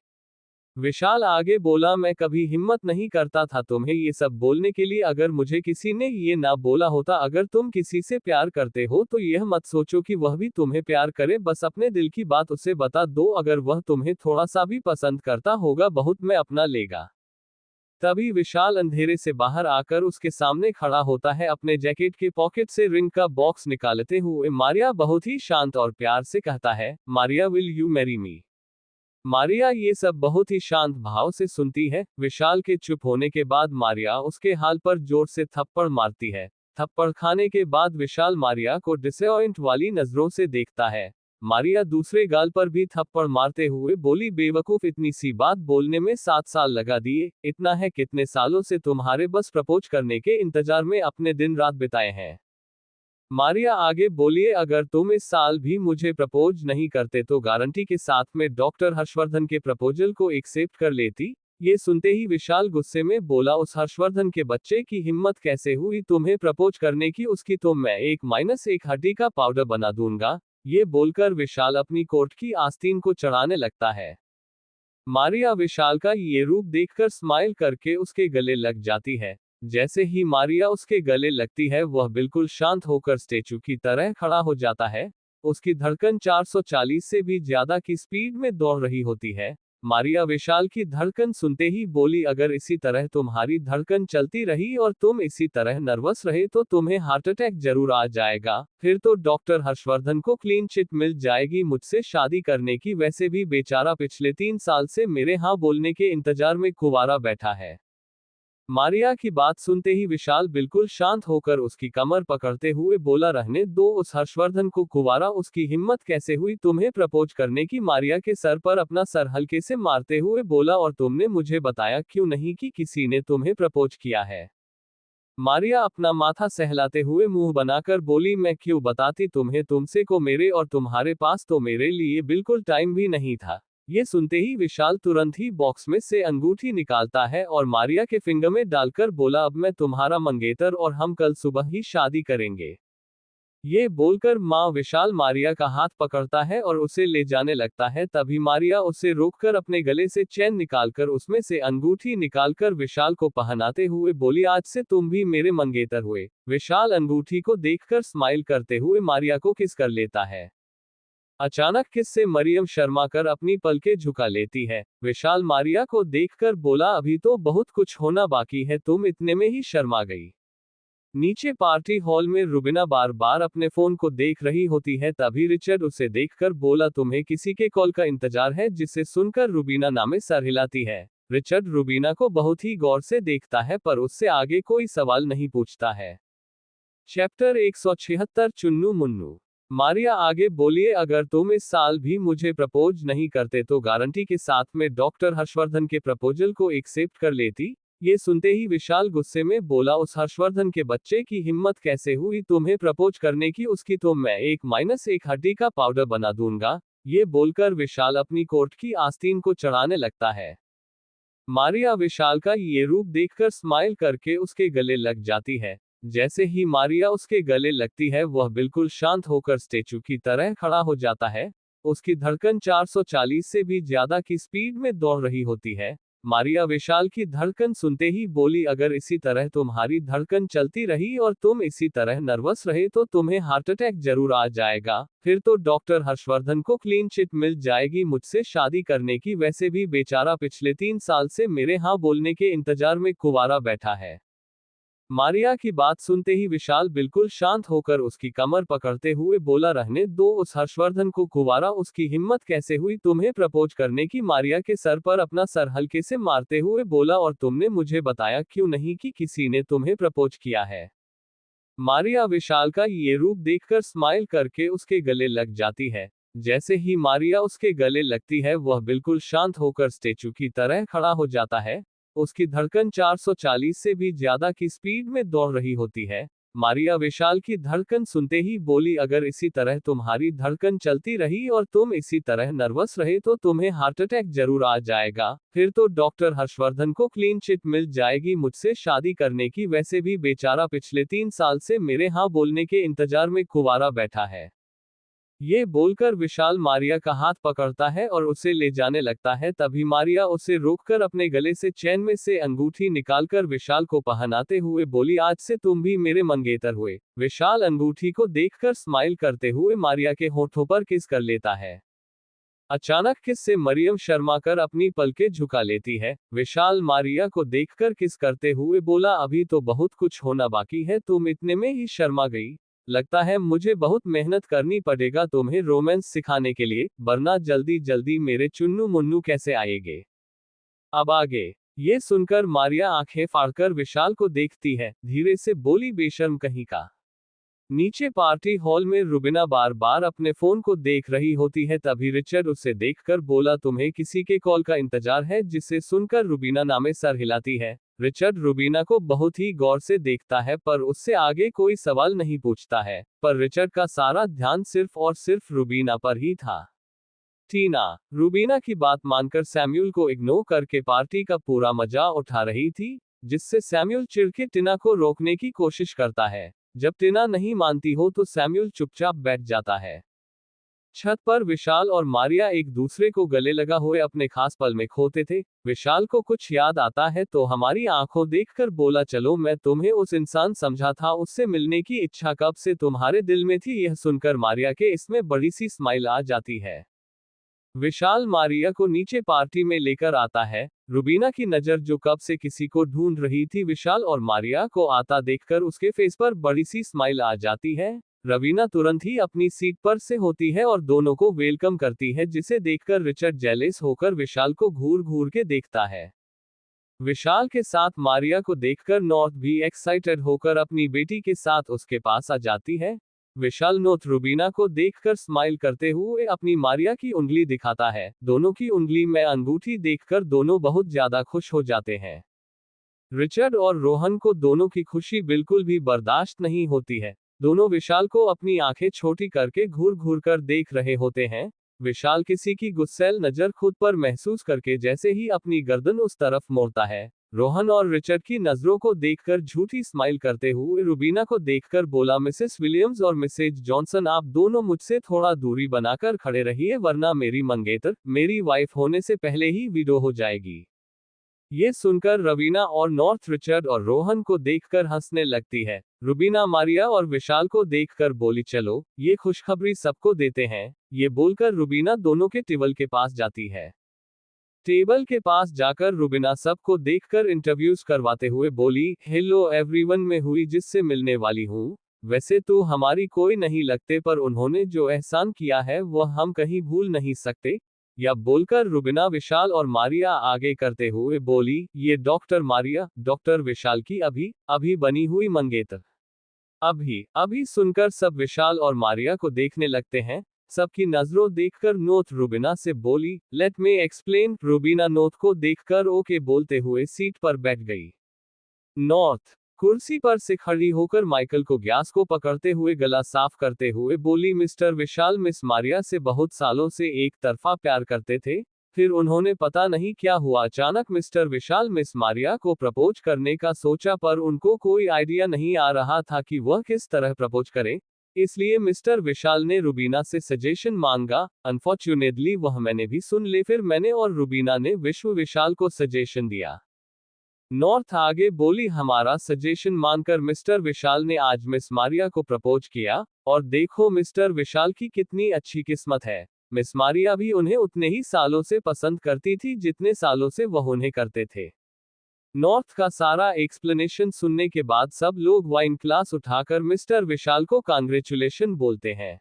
विशाल आगे बोला, मैं कभी हिम्मत नहीं करता था तुम्हें ये सब बोलने के लिए, अगर मुझे किसी ने ये ना बोला होता, अगर तुम किसी से प्यार करते हो तो यह मत सोचो कि वह भी तुम्हें प्यार करे, बस अपने दिल की बात उसे बता दो, अगर वह तुम्हें थोड़ा सा भी पसंद करता होगा बहुत में अपना लेगा। तभी विशाल अंधेरे से बाहर आकर उसके सामने खड़ा होता है, अपने जैकेट के पॉकेट से रिंग का बॉक्स निकालते हुए। मारिया बहुत ही शांत और प्यार से कहता है, Maria, will you marry me. Maria ये सब बहुत ही शांत भाव से सुनती है। विशाल के चुप होने के बाद मारिया उसके हाल पर जोर से थप्पड़ मारती है। थप्पड़ खाने के बाद विशाल मारिया को डिसअपॉइंट वाली नजरों से देखता है। मारिया दूसरे गाल पर भी थप्पड़ मारते हुए बोली, बेवकूफ, इतनी सी बात बोलने में 7 साल लगा दिए। इतना है, कितने सालों से तुम्हारे बस प्रपोज करने के इंतजार में अपने दिन रात बिताए हैं। मारिया आगे बोलिए, अगर तुम इस साल भी मुझे प्रपोज नहीं करते तो गारंटी के साथ में डॉक्टर हर्षवर्धन के प्रपोजल को एक्सेप्ट कर लेती। ये सुनते ही विशाल गुस्से में बोला, उस हर्षवर्धन के बच्चे की हिम्मत कैसे हुई तुम्हें प्रपोज करने की, उसकी तो मैं 1-1 हड्डी का पाउडर बना दूंगा। ये बोलकर विशाल अपनी कोट की आस्तीन को चढ़ाने लगता है। मारिया विशाल का ये रूप देखकर स्माइल करके उसके गले लग जाती है। जैसे ही मारिया उसके गले लगती है वह बिल्कुल शांत होकर स्टैचू की तरह खड़ा हो जाता है। उसकी धड़कन 440 से भी ज्यादा की स्पीड में दौड़ रही होती है। मारिया विशाल की धड़कन सुनते ही बोली, अगर इसी तरह तुम्हारी धड़कन चलती रही और तुम इसी तरह नर्वस रहे तो तुम्हें हार्ट अटैक जरूर आ जाएगा, फिर तो डॉक्टर हर्षवर्धन को क्लीन चिट मिल जाएगी मुझसे शादी करने की। वैसे भी बेचारा पिछले 3 साल से मेरे हाँ बोलने के इंतजार में कुंवारा बैठा है। मारिया की बात सुनते ही विशाल बिल्कुल शांत होकर उसकी कमर पकड़ते हुए बोला, रहने दो उस हर्षवर्धन को कुंवारा, उसकी हिम्मत कैसे हुई तुम्हें प्रपोज करने की। मारिया के सर पर अपना सर हल्के से मारते हुए बोला, और तुमने मुझे बताया क्यों नहीं कि किसी ने तुम्हें प्रपोज किया है। मारिया अपना माथा सहलाते हुए मुंह बनाकर बोली, मैं क्यों बताती तुम्हें, तुमसे को मेरे और तुम्हारे पास तो मेरे लिए बिल्कुल टाइम भी नहीं था। ये सुनते ही विशाल तुरंत ही बॉक्स में से अंगूठी निकालता है और मारिया के फिंगर में डालकर बोला, अब मैं तुम्हारा मंगेतर और हम कल सुबह ही शादी करेंगे। ये बोलकर माँ विशाल मारिया का हाथ पकड़ता है और उसे ले जाने लगता है। तभी मारिया उसे रोककर अपने गले से चैन निकालकर उसमें से अंगूठी निकालकर विशाल को पहनाते हुए बोली, आज से तुम भी मेरे मंगेतर हुए। विशाल अंगूठी को देखकर स्माइल करते हुए मारिया को किस कर लेता है। अचानक किस से मरियम शर्मा कर अपनी पलकें झुका लेती है। विशाल मारिया को देखकर बोला, अभी तो बहुत कुछ होना बाकी है, तुम इतने में ही शर्मा गई। नीचे पार्टी हॉल में रुबीना बार बार अपने फोन को देख रही होती है। तभी रिचर्ड उसे देखकर बोला, तुम्हें किसी के कॉल का इंतजार है। जिसे सुनकर रुबीना नामे सर हिलाती है। रिचर्ड रुबीना को बहुत ही गौर से देखता है पर उससे आगे कोई सवाल नहीं पूछता है। चैप्टर 176 चुन्नू मुन्नू। मारिया आगे बोलिए, अगर तुम इस साल भी मुझे प्रपोज नहीं करते तो गारंटी के साथ में डॉक्टर हर्षवर्धन के प्रपोजल को एक्सेप्ट कर लेती। ये सुनते ही विशाल गुस्से में बोला, उस हर्षवर्धन के बच्चे की हिम्मत कैसे हुई तुम्हें प्रपोज करने की, उसकी तो मैं 1-1 हड्डी का पाउडर बना दूंगा। ये बोलकर विशाल अपनी कोट की आस्तीन को चढ़ाने लगता है। मारिया विशाल का ये रूप देखकर स्माइल करके उसके गले लग जाती है। जैसे ही मारिया उसके गले लगती है वह बिल्कुल शांत होकर स्टैचू की तरह खड़ा हो जाता है। उसकी धड़कन 440 से भी ज्यादा की स्पीड में दौड़ रही होती है। मारिया विशाल की धड़कन सुनते ही बोली, अगर इसी तरह तुम्हारी धड़कन चलती रही और तुम इसी तरह नर्वस रहे तो तुम्हें हार्ट अटैक जरूर आ जाएगा, फिर तो डॉक्टर हर्षवर्धन को क्लीन चिट मिल जाएगी मुझसे शादी करने की। वैसे भी बेचारा पिछले 3 साल से मेरे हाँ बोलने के इंतजार में कुंवारा बैठा है। मारिया की बात सुनते ही विशाल बिल्कुल शांत होकर उसकी कमर पकड़ते हुए बोला, रहने दो उस हर्षवर्धन को कुंवारा, उसकी हिम्मत कैसे हुई तुम्हें प्रपोज करने की। मारिया के सर पर अपना सर हल्के से मारते हुए बोला, और तुमने मुझे बताया क्यों नहीं कि किसी ने तुम्हें प्रपोज किया है। मारिया विशाल का ये रूप देखकर स्माइल करके उसके गले लग जाती है। जैसे ही मारिया उसके गले लगती है वह बिल्कुल शांत होकर स्टेचू की तरह खड़ा हो जाता है। उसकी धड़कन 440 से भी ज्यादा की स्पीड में दौड़ रही होती है। मारिया विशाल की धड़कन सुनते ही बोली, अगर इसी तरह तुम्हारी धड़कन चलती रही और तुम इसी तरह नर्वस रहे तो तुम्हें हार्ट अटैक जरूर आ जाएगा, फिर तो डॉक्टर हर्षवर्धन को क्लीन चिट मिल जाएगी मुझसे शादी करने की। वैसे भी बेचारा पिछले 3 साल से मेरे हाँ बोलने के इंतजार में कुंवारा बैठा है। ये बोलकर विशाल मारिया का हाथ पकड़ता है और उसे ले जाने लगता है। तभी मारिया उसे रोककर अपने गले से चैन में से अंगूठी निकालकर विशाल को पहनाते हुए बोली, आज से तुम भी मेरे मंगेतर हुए। विशाल अंगूठी को देखकर स्माइल करते हुए मारिया के होठों पर किस कर लेता है। अचानक किस से मरियम शर्मा कर अपनी पलकें झुका लेती है। विशाल मारिया को देखकर किस करते हुए बोला, अभी तो बहुत कुछ होना बाकी है, तुम इतने में ही शर्मा गई। लगता है मुझे बहुत मेहनत करनी पड़ेगा तुम्हें रोमांस सिखाने के लिए, वरना जल्दी जल्दी मेरे चुन्नू मुन्नू कैसे आएंगे। अब आगे। ये सुनकर मारिया आंखें फाड़कर विशाल को देखती है, धीरे से बोली, बेशर्म कहीं का। नीचे पार्टी हॉल में रुबीना बार बार अपने फोन को देख रही होती है। तभी रिचर्ड उसे देखकर बोला, तुम्हें किसी के कॉल का इंतजार है। जिसे सुनकर रुबीना नामे सर हिलाती है। रिचर्ड रुबीना को बहुत ही गौर से देखता है पर उससे आगे कोई सवाल नहीं पूछता है, पर रिचर्ड का सारा ध्यान सिर्फ और सिर्फ रुबीना पर ही था। टीना रुबीना की बात मानकर सैम्यूल को इग्नोर करके पार्टी का पूरा मजा उठा रही थी, जिससे सैम्यूल चिढ़ के टीना को रोकने की कोशिश करता है। जब टीना नहीं मानती हो तो सैम्यूल चुपचाप बैठ जाता है। छत पर विशाल और मारिया एक दूसरे को गले लगा हुए अपने खास पल में खोते थे। विशाल को कुछ याद आता है तो हमारी आंखों देखकर बोला, चलो मैं तुम्हें उस इंसान समझा था, उससे मिलने की इच्छा कब से तुम्हारे दिल में थी। यह सुनकर मारिया के इसमें बड़ी सी स्माइल आ जाती है। विशाल मारिया को नीचे पार्टी में लेकर आता है। रुबीना की नजर जो कब से किसी को ढूंढ रही थी, विशाल और मारिया को आता देखकर उसके फेस पर बड़ी सी स्माइल आ जाती है। रवीना तुरंत ही अपनी सीट पर से होती है और दोनों को वेलकम करती है, जिसे देखकर रिचर्ड जेलेस होकर विशाल को घूर घूर के देखता है। विशाल के साथ मारिया को देखकर नॉर्थ भी एक्साइटेड होकर अपनी बेटी के साथ उसके पास आ जाती है। विशाल नॉर्थ रुबीना को देखकर स्माइल करते हुए अपनी मारिया की उंगली दिखाता है। दोनों की उंगली में अंगूठी देखकर दोनों बहुत ज्यादा खुश हो जाते हैं। रिचर्ड और रोहन को दोनों की खुशी बिल्कुल भी बर्दाश्त नहीं होती है। दोनों विशाल को अपनी आंखें छोटी करके घूर घूर कर देख रहे होते हैं। विशाल किसी की गुस्सैल नजर खुद पर महसूस करके जैसे ही अपनी गर्दन उस तरफ मोड़ता है, रोहन और रिचर्ड की नजरों को देखकर झूठी स्माइल करते हुए रुबीना को देखकर बोला, मिसेस विलियम्स और मिसेज जॉनसन, आप दोनों मुझसे थोड़ा दूरी बनाकर खड़े रहिए, वरना मेरी मंगेतर मेरी वाइफ होने से पहले ही विडो हो जाएगी। ये सुनकर रवीना और नॉर्थ रिचर्ड और रोहन को देखकर हंसने लगती है। रुबीना मारिया और विशाल को देखकर बोली, चलो ये खुशखबरी सबको देते हैं। ये बोलकर रुबीना दोनों के टेबल के पास जाती है। टेबल के पास जाकर रुबीना सबको देखकर इंटरव्यूज करवाते हुए बोली, हेलो एवरीवन, मैं हुई जिससे मिलने वाली हूँ। वैसे तो हमारी कोई नहीं लगते, पर उन्होंने जो एहसान किया है वह हम कहीं भूल नहीं सकते। या बोलकर रुबीना विशाल और मारिया आगे करते हुए बोली, ये डॉक्टर मारिया, डॉक्टर विशाल की अभी अभी बनी हुई मंगेतर। अभी अभी सुनकर सब विशाल और मारिया को देखने लगते हैं। सबकी नजरों देखकर नोथ रुबीना से बोली, लेट मी एक्सप्लेन। रुबीना नोथ को देखकर ओके बोलते हुए सीट पर बैठ गई। नॉर्थ कुर्सी पर से खड़ी होकर माइकल को गैस को पकड़ते हुए गला साफ करते हुए बोली, मिस्टर विशाल मिस मारिया से बहुत सालों से एक तरफा प्यार करते थे, फिर उन्होंने पता नहीं क्या हुआ अचानक मिस्टर विशाल मिस मारिया को प्रपोज करने का सोचा, पर उनको कोई आइडिया नहीं आ रहा था कि वह किस तरह प्रपोज करें। इसलिए मिस्टर विशाल ने रुबीना से सजेशन मांगा। अनफॉर्चुनेटली वह मैंने भी सुन ले, फिर मैंने और रुबीना ने विश्व विशाल को सजेशन दिया। नॉर्थ आगे बोली, हमारा सजेशन मानकर मिस्टर विशाल ने आज मिस मारिया को प्रपोज किया, और देखो मिस्टर विशाल की कितनी अच्छी किस्मत है। मिस मारिया भी उन्हें उतने ही सालों से पसंद करती थी जितने सालों से वह उन्हें करते थे। नॉर्थ का सारा एक्सप्लेनेशन सुनने के बाद सब लोग वाइन क्लास उठाकर मिस्टर विशाल को कांग्रेचुलेशन बोलते हैं।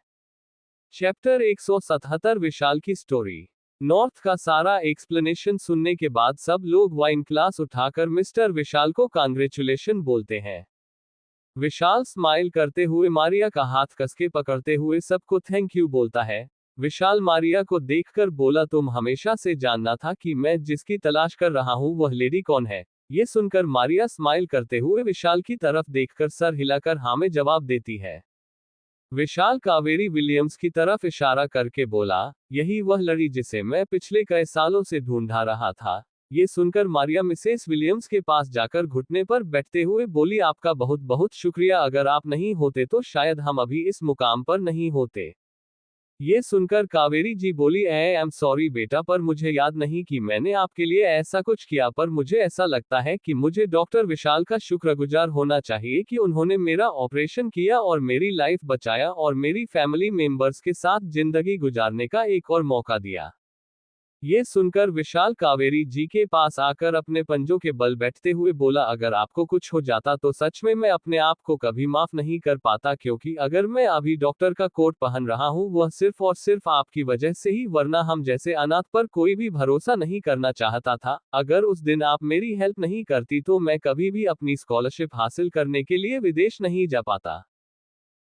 चैप्टर 177 विशाल की स्टोरी। नॉर्थ का सारा एक्सप्लेनेशन सुनने के बाद सब लोग वाइन क्लास उठाकर मिस्टर विशाल को कांग्रेचुलेशन बोलते हैं। विशाल स्माइल करते हुए मारिया का हाथ कसके पकड़ते हुए सबको थैंक यू बोलता है। विशाल मारिया को देखकर बोला, तुम हमेशा से जानना था कि मैं जिसकी तलाश कर रहा हूं वह लेडी कौन है। ये सुनकर मारिया स्माइल करते हुए विशाल की तरफ देखकर सर हिलाकर हाँ में जवाब देती है। विशाल कावेरी विलियम्स की तरफ इशारा करके बोला, यही वह लड़ी जिसे मैं पिछले कई सालों से ढूंढा रहा था। ये सुनकर मारिया मिसेस विलियम्स के पास जाकर घुटने पर बैठते हुए बोली, आपका बहुत बहुत शुक्रिया, अगर आप नहीं होते तो शायद हम अभी इस मुकाम पर नहीं होते। ये सुनकर कावेरी जी बोली, आई एम सॉरी बेटा, पर मुझे याद नहीं कि मैंने आपके लिए ऐसा कुछ किया, पर मुझे ऐसा लगता है कि मुझे डॉक्टर विशाल का शुक्रगुजार होना चाहिए कि उन्होंने मेरा ऑपरेशन किया और मेरी लाइफ बचाया और मेरी फैमिली मेंबर्स के साथ जिंदगी गुजारने का एक और मौका दिया। ये सुनकर विशाल कावेरी जी के पास आकर अपने पंजों के बल बैठते हुए बोला, अगर आपको कुछ हो जाता तो सच में मैं अपने आप को कभी माफ नहीं कर पाता, क्योंकि अगर मैं अभी डॉक्टर का कोट पहन रहा हूं वह सिर्फ और सिर्फ आपकी वजह से ही, वरना हम जैसे अनाथ पर कोई भी भरोसा नहीं करना चाहता था। अगर उस दिन आप मेरी हेल्प नहीं करती तो मैं कभी भी अपनी स्कॉलरशिप हासिल करने के लिए विदेश नहीं जा पाता।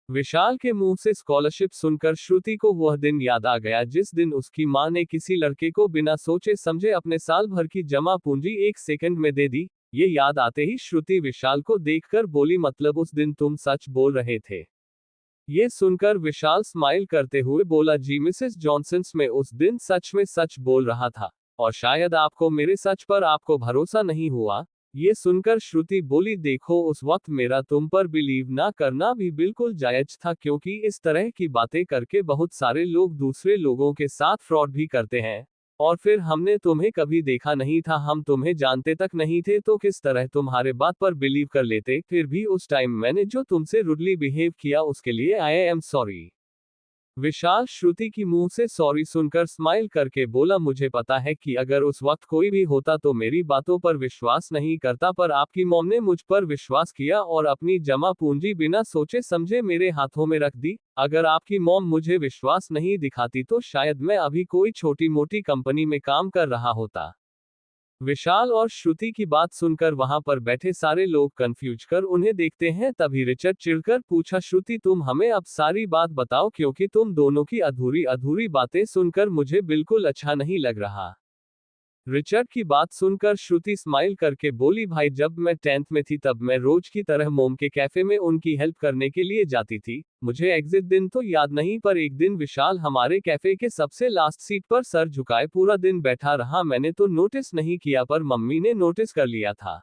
विशाल के मुंह से स्कॉलरशिप सुनकर श्रुति को वह दिन याद आ गया जिस दिन उसकी मां ने किसी लड़के को बिना सोचे समझे अपने साल भर की जमा पूंजी 1 सेकंड में दे दी। ये याद आते ही श्रुति विशाल को देखकर बोली, मतलब उस दिन तुम सच बोल रहे थे। ये सुनकर विशाल स्माइल करते हुए बोला, जी मिसेस जॉनसन, मैं उस दिन सच में सच बोल रहा था, और शायद आपको मेरे सच पर आपको भरोसा नहीं हुआ। ये सुनकर श्रुति बोली, देखो उस वक्त मेरा तुम पर बिलीव ना करना भी बिल्कुल जायज था, क्योंकि इस तरह की बातें करके बहुत सारे लोग दूसरे लोगों के साथ फ्रॉड भी करते हैं। और फिर हमने तुम्हें कभी देखा नहीं था, हम तुम्हें जानते तक नहीं थे, तो किस तरह तुम्हारे बात पर बिलीव कर लेते। फिर भी उस टाइम मैंने जो तुमसे रुडली बिहेव किया उसके लिए आई एम सॉरी। विशाल श्रुति की मुंह से सॉरी सुनकर स्माइल करके बोला, मुझे पता है कि अगर उस वक्त कोई भी होता तो मेरी बातों पर विश्वास नहीं करता, पर आपकी मॉम ने मुझ पर विश्वास किया और अपनी जमा पूंजी बिना सोचे समझे मेरे हाथों में रख दी। अगर आपकी मॉम मुझे विश्वास नहीं दिखाती तो शायद मैं अभी कोई छोटी मोटी कंपनी में काम कर रहा होता। विशाल और श्रुति की बात सुनकर वहां पर बैठे सारे लोग कंफ्यूज कर उन्हें देखते हैं। तभी रिचर्ड चिढ़कर पूछा, श्रुति तुम हमें अब सारी बात बताओ, क्योंकि तुम दोनों की अधूरी अधूरी बातें सुनकर मुझे बिल्कुल अच्छा नहीं लग रहा। रिचर्ड की बात सुनकर श्रुति स्माइल करके बोली, भाई जब मैं 10th में थी तब मैं रोज की तरह मोम के कैफे में उनकी हेल्प करने के लिए जाती थी। मुझे एग्जिट दिन तो याद नहीं, पर एक दिन विशाल हमारे कैफे के सबसे लास्ट सीट पर सर झुकाए पूरा दिन बैठा रहा। मैंने तो नोटिस नहीं किया, पर मम्मी ने नोटिस कर लिया था।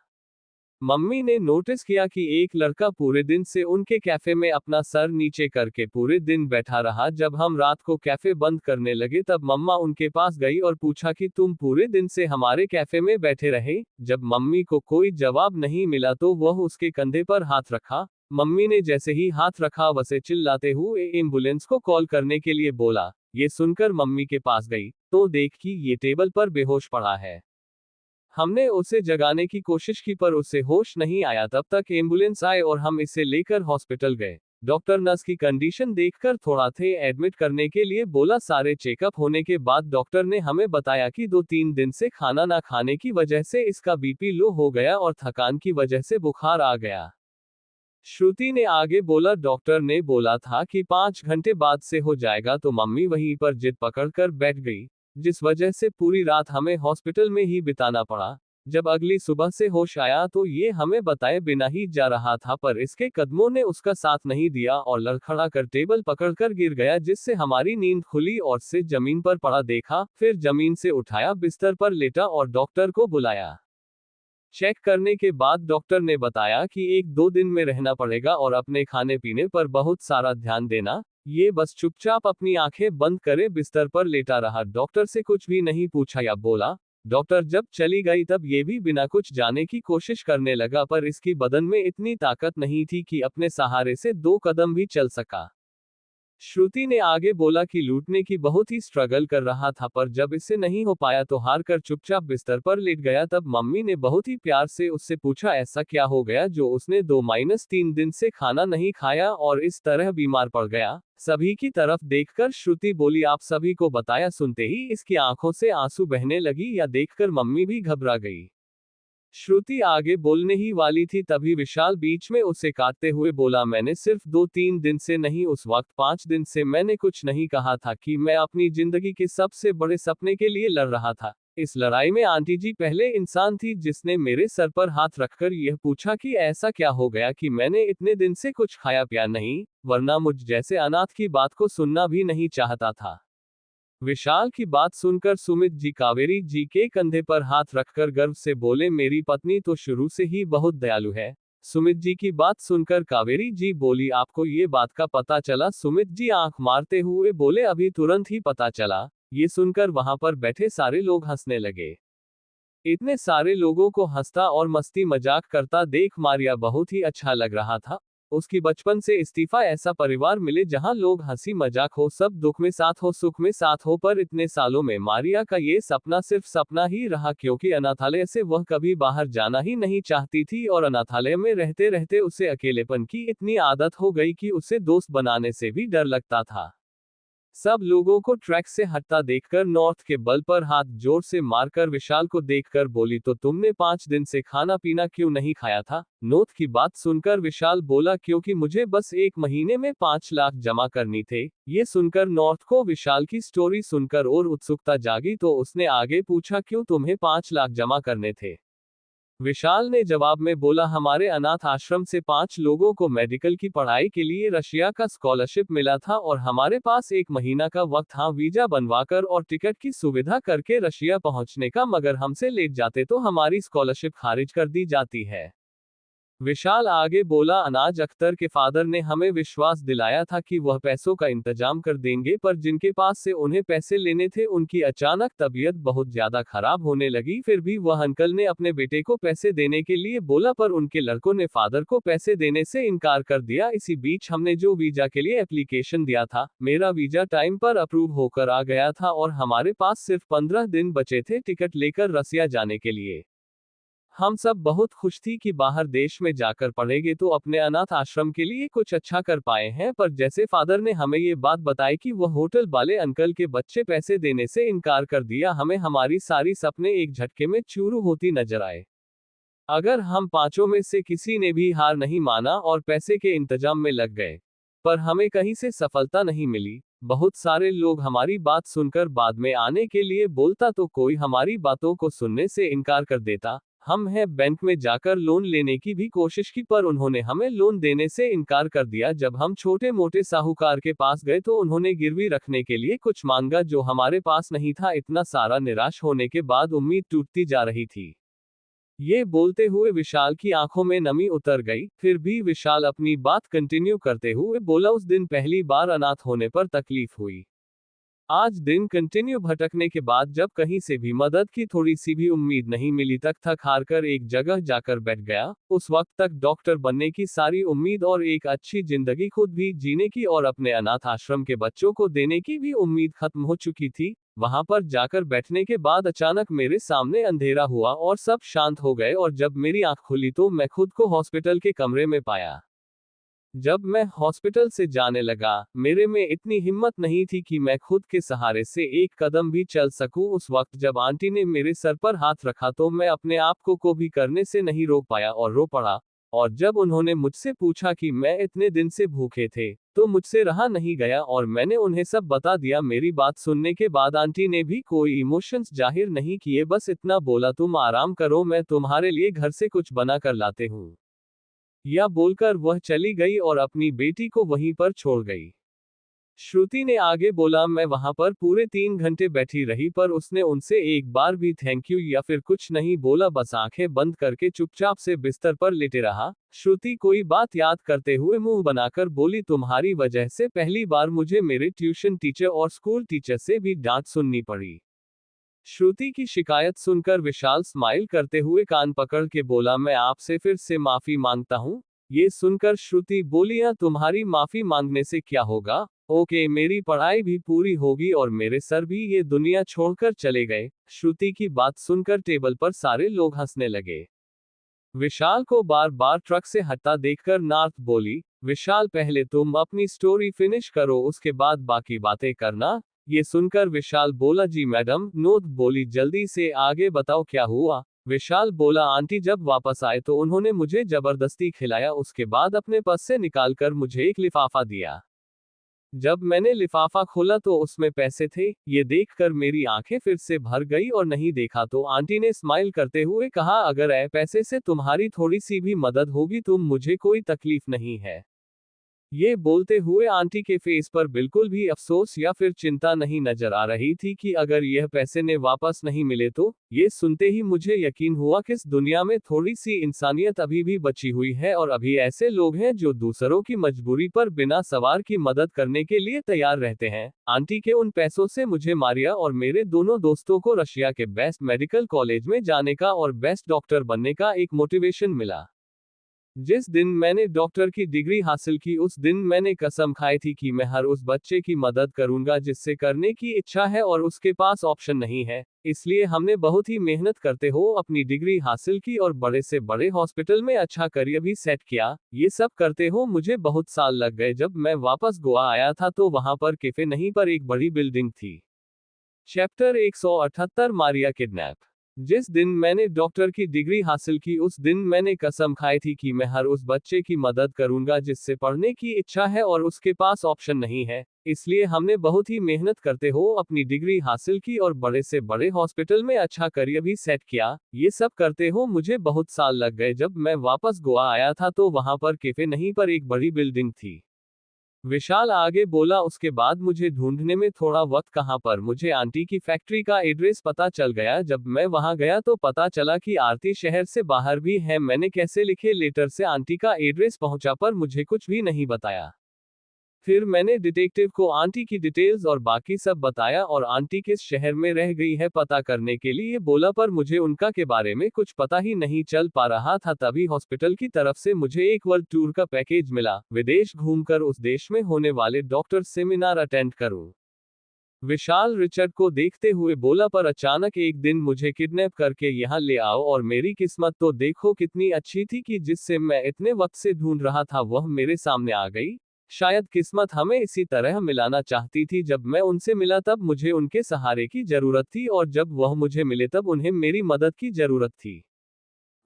मम्मी ने नोटिस किया कि एक लड़का पूरे दिन से उनके कैफे में अपना सर नीचे करके पूरे दिन बैठा रहा। जब हम रात को कैफे बंद करने लगे तब मम्मा उनके पास गई और पूछा कि तुम पूरे दिन से हमारे कैफे में बैठे रहे। जब मम्मी को कोई जवाब नहीं मिला तो वह उसके कंधे पर हाथ रखा। मम्मी ने जैसे ही हाथ रखा वसे चिल्लाते हुए एम्बुलेंस को कॉल करने के लिए बोला। ये सुनकर मम्मी के पास गई तो देख कि ये टेबल पर बेहोश पड़ा है। हमने उसे जगाने की कोशिश की पर उसे होश नहीं आया। तब तक एम्बुलेंस आए और हम इसे लेकर हॉस्पिटल गए। डॉक्टर नर्स की कंडीशन देखकर थोड़ा थे एडमिट करने के लिए बोला। सारे चेकअप होने के बाद डॉक्टर ने हमें बताया कि 2-3 दिन से खाना ना खाने की वजह से इसका बीपी लो हो गया और थकान की वजह से बुखार आ गया। श्रुति ने आगे बोला, डॉक्टर ने बोला था कि 5 घंटे बाद से हो जाएगा, तो मम्मी वहीं पर जिद पकड़कर बैठ गई, जिस वजह से पूरी रात हमें हॉस्पिटल में ही बिताना पड़ा। जब अगली सुबह से होश आया तो ये हमें बताए बिना ही जा रहा था, पर इसके कदमों ने उसका साथ नहीं दिया और लड़खड़ाकर टेबल पकड़कर गिर गया, जिससे हमारी नींद खुली और से जमीन पर पड़ा देखा। फिर जमीन से उठाया, बिस्तर पर लेटा और डॉक्टर को बुलाया। चेक करने के बाद डॉक्टर ने बताया कि 1-2 दिन में रहना पड़ेगा और अपने खाने पीने पर बहुत सारा ध्यान देना। ये बस चुपचाप अपनी आंखें बंद करे बिस्तर पर लेटा रहा, डॉक्टर से कुछ भी नहीं पूछा या बोला। डॉक्टर जब चली गई तब ये भी बिना कुछ जाने की कोशिश करने लगा, पर इसकी बदन में इतनी ताकत नहीं थी कि अपने सहारे से 2 कदम भी चल सका। श्रुति ने आगे बोला कि लूटने की बहुत ही स्ट्रगल कर रहा था, पर जब इससे नहीं हो पाया तो हार कर चुपचाप बिस्तर पर लेट गया। तब मम्मी ने बहुत ही प्यार से उससे पूछा ऐसा क्या हो गया जो उसने 2-3 दिन से खाना नहीं खाया और इस तरह बीमार पड़ गया। सभी की तरफ देखकर श्रुति बोली आप सभी को बताया। सुनते ही इसकी आंखों से आंसू बहने लगी, या देखकर मम्मी भी घबरा गई। श्रुति आगे बोलने ही वाली थी तभी विशाल बीच में उसे काटते हुए बोला मैंने सिर्फ 2-3 दिन से नहीं, उस वक्त 5 दिन से मैंने कुछ नहीं कहा था कि मैं अपनी जिंदगी के सबसे बड़े सपने के लिए लड़ रहा था। इस लड़ाई में आंटी जी पहले इंसान थी जिसने मेरे सर पर हाथ रखकर यह पूछा कि ऐसा क्या हो गया कि मैंने इतने दिन से कुछ खाया पिया नहीं, वरना मुझ जैसे अनाथ की बात को सुनना भी नहीं चाहता था। विशाल की बात सुनकर सुमित जी कावेरी जी के कंधे पर हाथ रखकर गर्व से बोले मेरी पत्नी तो शुरू से ही बहुत दयालु है। सुमित जी की बात सुनकर कावेरी जी बोली आपको ये बात का पता चला? सुमित जी आंख मारते हुए बोले अभी तुरंत ही पता चला। ये सुनकर वहां पर बैठे सारे लोग हंसने लगे। इतने सारे लोगों को हंसता और मस्ती मजाक करता देख मारिया बहुत ही अच्छा लग रहा था। उसकी बचपन से इस्तीफा ऐसा परिवार मिले जहां लोग हंसी मजाक हो, सब दुख में साथ हो सुख में साथ हो, पर इतने सालों में मारिया का ये सपना सिर्फ सपना ही रहा, क्योंकि अनाथालय से वह कभी बाहर जाना ही नहीं चाहती थी और अनाथालय में रहते रहते उसे अकेलेपन की इतनी आदत हो गई कि उसे दोस्त बनाने से भी डर लगता था। सब लोगों को ट्रैक से हटता देखकर नॉर्थ के बल पर हाथ जोर से मारकर विशाल को देखकर बोली तो तुमने 5 दिन से खाना पीना क्यों नहीं खाया था? नॉर्थ की बात सुनकर विशाल बोला क्योंकि मुझे बस 1 महीने में 5 लाख जमा करनी थे। ये सुनकर नॉर्थ को विशाल की स्टोरी सुनकर और उत्सुकता जागी तो उसने आगे पूछा क्यों तुम्हें 5 लाख जमा करने थे? विशाल ने जवाब में बोला हमारे अनाथ आश्रम से 5 लोगों को मेडिकल की पढ़ाई के लिए रशिया का स्कॉलरशिप मिला था और हमारे पास 1 महीना का वक्त था वीजा बनवाकर और टिकट की सुविधा करके रशिया पहुंचने का, मगर हमसे लेट जाते तो हमारी स्कॉलरशिप खारिज कर दी जाती है। विशाल आगे बोला अनाज अख्तर के फादर ने हमें विश्वास दिलाया था कि वह पैसों का इंतजाम कर देंगे, पर जिनके पास से उन्हें पैसे लेने थे उनकी अचानक तबीयत बहुत ज्यादा खराब होने लगी। फिर भी वह अंकल ने अपने बेटे को पैसे देने के लिए बोला, पर उनके लड़कों ने फादर को पैसे देने से इनकार कर दिया। इसी बीच हमने जो वीजा के लिए एप्लीकेशन दिया था, मेरा वीजा टाइम पर अप्रूव होकर आ गया था और हमारे पास सिर्फ 15 दिन बचे थे टिकट लेकर रसिया जाने के लिए। हम सब बहुत खुश थी कि बाहर देश में जाकर पढ़ेंगे तो अपने अनाथ आश्रम के लिए कुछ अच्छा कर पाए हैं, पर जैसे फादर ने हमें ये बात बताई कि वह होटल वाले अंकल के बच्चे पैसे देने से इनकार कर दिया, हमें हमारी सारी सपने एक झटके में चूरू होती नजर आए। अगर हम 5 में से किसी ने भी हार नहीं माना और पैसे के इंतजाम में लग गए, पर हमें कहीं से सफलता नहीं मिली। बहुत सारे लोग हमारी बात सुनकर बाद में आने के लिए बोलता तो कोई हमारी बातों को सुनने से इनकार कर देता। हम हैं बैंक में जाकर लोन लेने की भी कोशिश की, पर उन्होंने हमें लोन देने से इनकार कर दिया। जब हम छोटे मोटे साहूकार के पास गए तो उन्होंने गिरवी रखने के लिए कुछ मांगा जो हमारे पास नहीं था। इतना सारा निराश होने के बाद उम्मीद टूटती जा रही थी। ये बोलते हुए विशाल की आंखों में नमी उतर गई। फिर भी विशाल अपनी बात कंटिन्यू करते हुए बोला उस दिन पहली बार अनाथ होने पर तकलीफ हुई। आज दिन कंटिन्यू भटकने के बाद जब कहीं से भी मदद की थोड़ी सी भी उम्मीद नहीं मिली तक थक हार कर एक जगह जाकर बैठ गया। उस वक्त तक डॉक्टर बनने की सारी उम्मीद और एक अच्छी जिंदगी खुद भी जीने की और अपने अनाथ आश्रम के बच्चों को देने की भी उम्मीद खत्म हो चुकी थी। वहां पर जाकर बैठने के बाद अचानक मेरे सामने अंधेरा हुआ और सब शांत हो गए, और जब मेरी आंख खुली तो मैं खुद को हॉस्पिटल के कमरे में पाया। जब मैं हॉस्पिटल से जाने लगा, मेरे में इतनी हिम्मत नहीं थी कि मैं खुद के सहारे से एक कदम भी चल सकूं। उस वक्त जब आंटी ने मेरे सर पर हाथ रखा तो मैं अपने आप को भी करने से नहीं रोक पाया और रो पड़ा। और जब उन्होंने मुझसे पूछा कि मैं इतने दिन से भूखे थे, तो मुझसे रहा नहीं गया और मैंने उन्हें सब बता दिया। मेरी बात सुनने के बाद आंटी ने भी कोई इमोशंस जाहिर नहीं किए, बस इतना बोला तुम आराम करो, मैं तुम्हारे लिए घर से कुछ बना कर लाते हूँ। यह बोलकर वह चली गई और अपनी बेटी को वहीं पर छोड़ गई। श्रुति ने आगे बोला, मैं वहां पर पूरे 3 घंटे बैठी रही पर उसने उनसे एक बार भी थैंक यू या फिर कुछ नहीं बोला, बस आंखें बंद करके चुपचाप से बिस्तर पर लेटे रहा। श्रुति कोई बात याद करते हुए मुंह बनाकर बोली, तुम्हारी वजह से पहली बार मुझे मेरे ट्यूशन टीचर और स्कूल टीचर से भी डांट सुननी पड़ी। श्रुति की शिकायत सुनकर विशाल स्माइल करते हुए कान पकड़ के बोला, मैं आपसे फिर से माफी मांगता हूँ। ये सुनकर श्रुति बोली, तुम्हारी माफी मांगने से क्या होगा, ओके मेरी पढ़ाई भी पूरी होगी और मेरे सर भी ये दुनिया छोड़कर चले गए। श्रुति की बात सुनकर टेबल पर सारे लोग हंसने लगे। विशाल को बार बार ट्रक से हटता देखकर नार्थ बोली, विशाल पहले तुम अपनी स्टोरी फिनिश करो उसके बाद बाकी बातें करना। ये सुनकर विशाल बोला, जी मैडम। नोट बोली, जल्दी से आगे बताओ क्या हुआ। विशाल बोला, आंटी जब वापस आए तो उन्होंने मुझे जबरदस्ती खिलाया, उसके बाद अपने पर्स से निकालकर मुझे एक लिफाफा दिया। जब मैंने लिफाफा खोला तो उसमें पैसे थे। ये देखकर मेरी आंखें फिर से भर गई और नहीं देखा तो आंटी ने स्माइल करते हुए कहा, अगर पैसे से तुम्हारी थोड़ी सी भी मदद होगी तो मुझे कोई तकलीफ नहीं है। ये बोलते हुए आंटी के फेस पर बिल्कुल भी अफसोस या फिर चिंता नहीं नजर आ रही थी कि अगर यह पैसे ने वापस नहीं मिले तो। ये सुनते ही मुझे यकीन हुआ कि इस दुनिया में थोड़ी सी इंसानियत अभी भी बची हुई है और अभी ऐसे लोग हैं जो दूसरों की मजबूरी पर बिना सवाल की मदद करने के लिए तैयार रहते हैं। आंटी के उन पैसों से मुझे मारिया और मेरे दोनों दोस्तों को रशिया के बेस्ट मेडिकल कॉलेज में जाने का और बेस्ट डॉक्टर बनने का एक मोटिवेशन मिला। जिस दिन मैंने डॉक्टर की डिग्री हासिल की उस दिन मैंने कसम खाई थी कि मैं हर उस बच्चे की मदद करूंगा जिससे करने की इच्छा है और उसके पास ऑप्शन नहीं है। इसलिए हमने बहुत ही मेहनत करते हो अपनी डिग्री हासिल की और बड़े से बड़े हॉस्पिटल में अच्छा करियर भी सेट किया। ये सब करते हो मुझे बहुत साल लग गए। जब मैं वापस गोवा आया था तो वहां पर कैफे नहीं पर एक बड़ी बिल्डिंग थी। Chapter 178 Maria kidnap. जिस दिन मैंने डॉक्टर की डिग्री हासिल की उस दिन मैंने कसम खाई थी कि मैं हर उस बच्चे की मदद करूंगा जिससे पढ़ने की इच्छा है और उसके पास ऑप्शन नहीं है। इसलिए हमने बहुत ही मेहनत करते हो अपनी डिग्री हासिल की और बड़े से बड़े हॉस्पिटल में अच्छा करियर भी सेट किया। ये सब करते हो मुझे बहुत साल लग गए। जब मैं वापस गोवा आया था तो वहां पर कैफे नहीं पर एक बड़ी बिल्डिंग थी। विशाल आगे बोला, उसके बाद मुझे ढूंढने में थोड़ा वक्त कहाँ पर मुझे आंटी की फैक्ट्री का एड्रेस पता चल गया। जब मैं वहां गया तो पता चला कि आरती शहर से बाहर भी है। मैंने कैसे लिखे लेटर से आंटी का एड्रेस पहुंचा पर मुझे कुछ भी नहीं बताया। फिर मैंने डिटेक्टिव को आंटी की डिटेल्स और बाकी सब बताया और आंटी किस शहर में रह गई है पता करने के लिए बोला पर मुझे उनका के बारे में कुछ पता ही नहीं चल पा रहा था। तभी हॉस्पिटल की तरफ से मुझे एक वर्ल्ड टूर का पैकेज मिला, विदेश घूमकर उस देश में होने वाले डॉक्टर सेमिनार अटेंड करूं। विशाल रिचर्ड को देखते हुए बोला, पर अचानक एक दिन मुझे किडनैप करके यहाँ ले आओ और मेरी किस्मत तो देखो कितनी अच्छी थी कि जिससे मैं इतने वक्त से ढूंढ रहा था वह मेरे सामने आ गई। शायद किस्मत हमें इसी तरह मिलाना चाहती थी। जब मैं उनसे मिला तब मुझे उनके सहारे की जरूरत थी और जब वह मुझे मिले तब उन्हें मेरी मदद की जरूरत थी।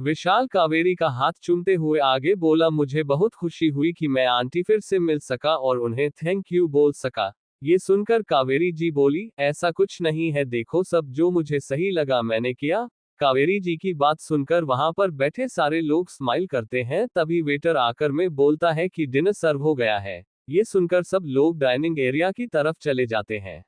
विशाल कावेरी का हाथ चूमते हुए आगे बोला, मुझे बहुत खुशी हुई कि मैं आंटी फिर से मिल सका और उन्हें थैंक यू बोल सका। ये सुनकर कावेरी जी बोली, ऐसा कुछ नहीं है, देखो सब जो मुझे सही लगा मैंने किया। कावेरी जी की बात सुनकर वहां पर बैठे सारे लोग स्माइल करते हैं। तभी वेटर आकर में बोलता है कि डिनर सर्व हो गया है। ये सुनकर सब लोग डाइनिंग एरिया की तरफ चले जाते हैं।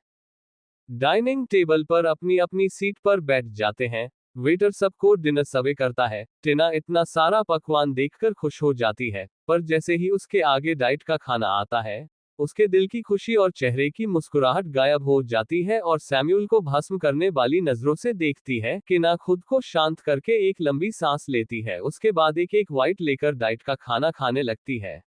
डाइनिंग टेबल पर अपनी अपनी सीट पर बैठ जाते हैं। वेटर सबको डिनर सर्व करता है। टिना इतना सारा पकवान देखकर खुश हो जाती है, पर जैसे ही उसके आगे डाइट का खाना आता है उसके दिल की खुशी और चेहरे की मुस्कुराहट गायब हो जाती है और सैम्यूल को भस्म करने वाली नजरों से देखती है। टिना खुद को शांत करके एक लंबी सांस लेती है, उसके बाद एक एक वाइट लेकर डाइट का खाना खाने लगती है।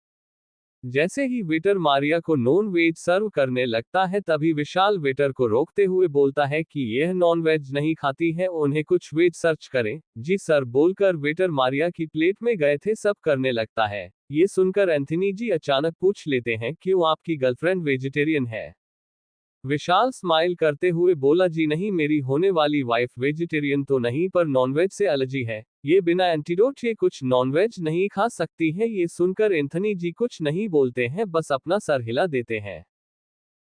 जैसे ही वेटर मारिया को नॉन वेज सर्व करने लगता है तभी विशाल वेटर को रोकते हुए बोलता है कि यह नॉन वेज नहीं खाती है, उन्हें कुछ वेज सर्च करें। जी सर बोलकर वेटर मारिया की प्लेट में गए थे सब करने लगता है। ये सुनकर एंथनी जी अचानक पूछ लेते हैं, क्यों आपकी गर्लफ्रेंड वेजिटेरियन है। विशाल स्माइल करते हुए बोला, जी नहीं, मेरी होने वाली वाइफ वेजिटेरियन तो नहीं पर नॉनवेज से एलर्जी है। ये बिना एंटीडोट ये कुछ नॉनवेज नहीं खा सकती है। ये सुनकर एंथनी जी कुछ नहीं बोलते हैं, बस अपना सर हिला देते हैं।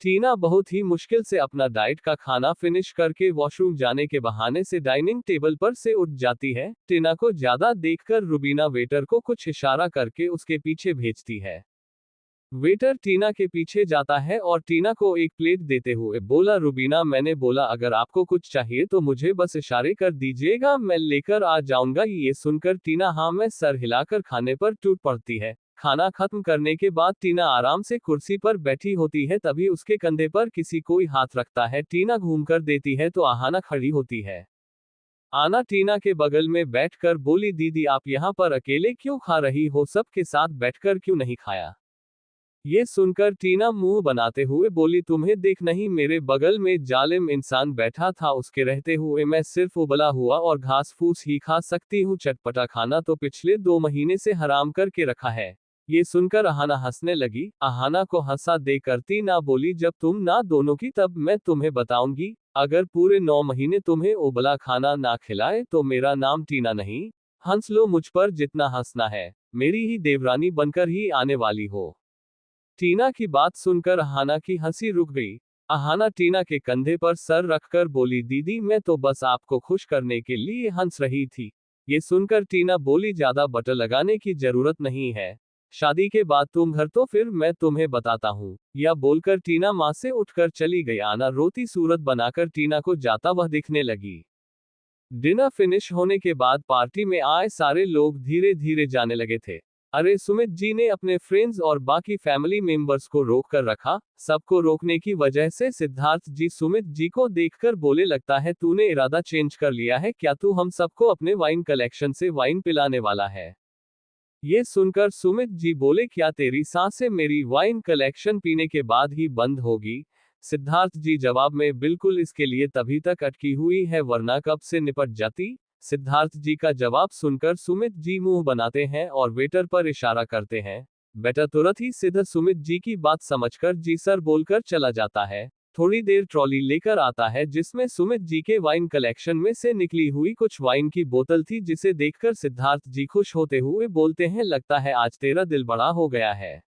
टीना बहुत ही मुश्किल से अपना डाइट का खाना फिनिश करके वॉशरूम जाने के बहाने से डाइनिंग टेबल पर से उठ जाती है। टीना को ज्यादा देखकर रुबीना वेटर को कुछ इशारा करके उसके पीछे भेजती है। वेटर टीना के पीछे जाता है और टीना को एक प्लेट देते हुए बोला, रुबीना मैंने बोला अगर आपको कुछ चाहिए तो मुझे बस इशारे कर दीजिएगा, मैं लेकर आ जाऊंगा। ये सुनकर टीना हाँ में सर हिलाकर खाने पर टूट पड़ती है। खाना खत्म करने के बाद टीना आराम से कुर्सी पर बैठी होती है, तभी उसके कंधे पर किसी कोई हाथ रखता है। टीना घूमकर देती है तो आहाना खड़ी होती है। आना टीना के बगल में बैठकर बोली, दीदी आप यहाँ पर अकेले क्यों खा रही हो, सबके साथ बैठकर क्यों नहीं खाया। ये सुनकर टीना मुंह बनाते हुए बोली, तुम्हें देख नहीं मेरे बगल में जालिम इंसान बैठा था, उसके रहते हुए मैं सिर्फ उबला हुआ और घास फूस ही खा सकती हूँ, चटपटा खाना तो पिछले 2 महीने से हराम करके रखा है। ये सुनकर अहाना हंसने लगी। अहाना को हंसा देकर टीना बोली, जब तुम ना दोनों की तब मैं तुम्हें बताऊंगी, अगर पूरे 9 महीने तुम्हें उबला खाना ना खिलाए तो मेरा नाम टीना नहीं। हंस लो मुझ पर जितना हंसना है, मेरी ही देवरानी बनकर ही आने वाली हो। टीना की बात सुनकर अहाना की हंसी रुक गई। अहाना टीना के कंधे पर सर रखकर बोली, दीदी मैं तो बस आपको खुश करने के लिए हंस रही थी। ये सुनकर टीना बोली, ज्यादा बटर लगाने की जरूरत नहीं है, शादी के बाद तुम घर तो फिर मैं तुम्हें बताता हूँ। यह बोलकर टीना माँ से उठकर चली गई। आना रोती सूरत बनाकर टीना को जाता वह दिखने लगी। डिनर फिनिश होने के बाद पार्टी में आए सारे लोग धीरे धीरे जाने लगे थे। अरे सुमित जी ने अपने फ्रेंड्स और बाकी फैमिली मेंबर्स को रोक कर रखा। सबको रोकने की वजह से सिद्धार्थ जी सुमित जी को देखकर बोले, लगता है तूने इरादा चेंज कर लिया है क्या, तू हम सबको अपने वाइन कलेक्शन से वाइन पिलाने वाला है। ये सुनकर सुमित जी बोले, क्या तेरी सांसें मेरी वाइन कलेक्शन पीने के बाद ही बंद होगी। सिद्धार्थ जी जवाब में, बिल्कुल इसके लिए तभी तक अटकी हुई है वरना कब से निपट जाती। सिद्धार्थ जी का जवाब सुनकर सुमित जी मुंह बनाते हैं और वेटर पर इशारा करते हैं। वेटर तुरंत ही सीधा सुमित जी की बात समझकर जी सर बोलकर चला जाता है। थोड़ी देर ट्रॉली लेकर आता है जिसमें सुमित जी के वाइन कलेक्शन में से निकली हुई कुछ वाइन की बोतल थी, जिसे देखकर सिद्धार्थ जी खुश होते हुए बोलते हैं, लगता है आज तेरा दिल बड़ा हो गया है।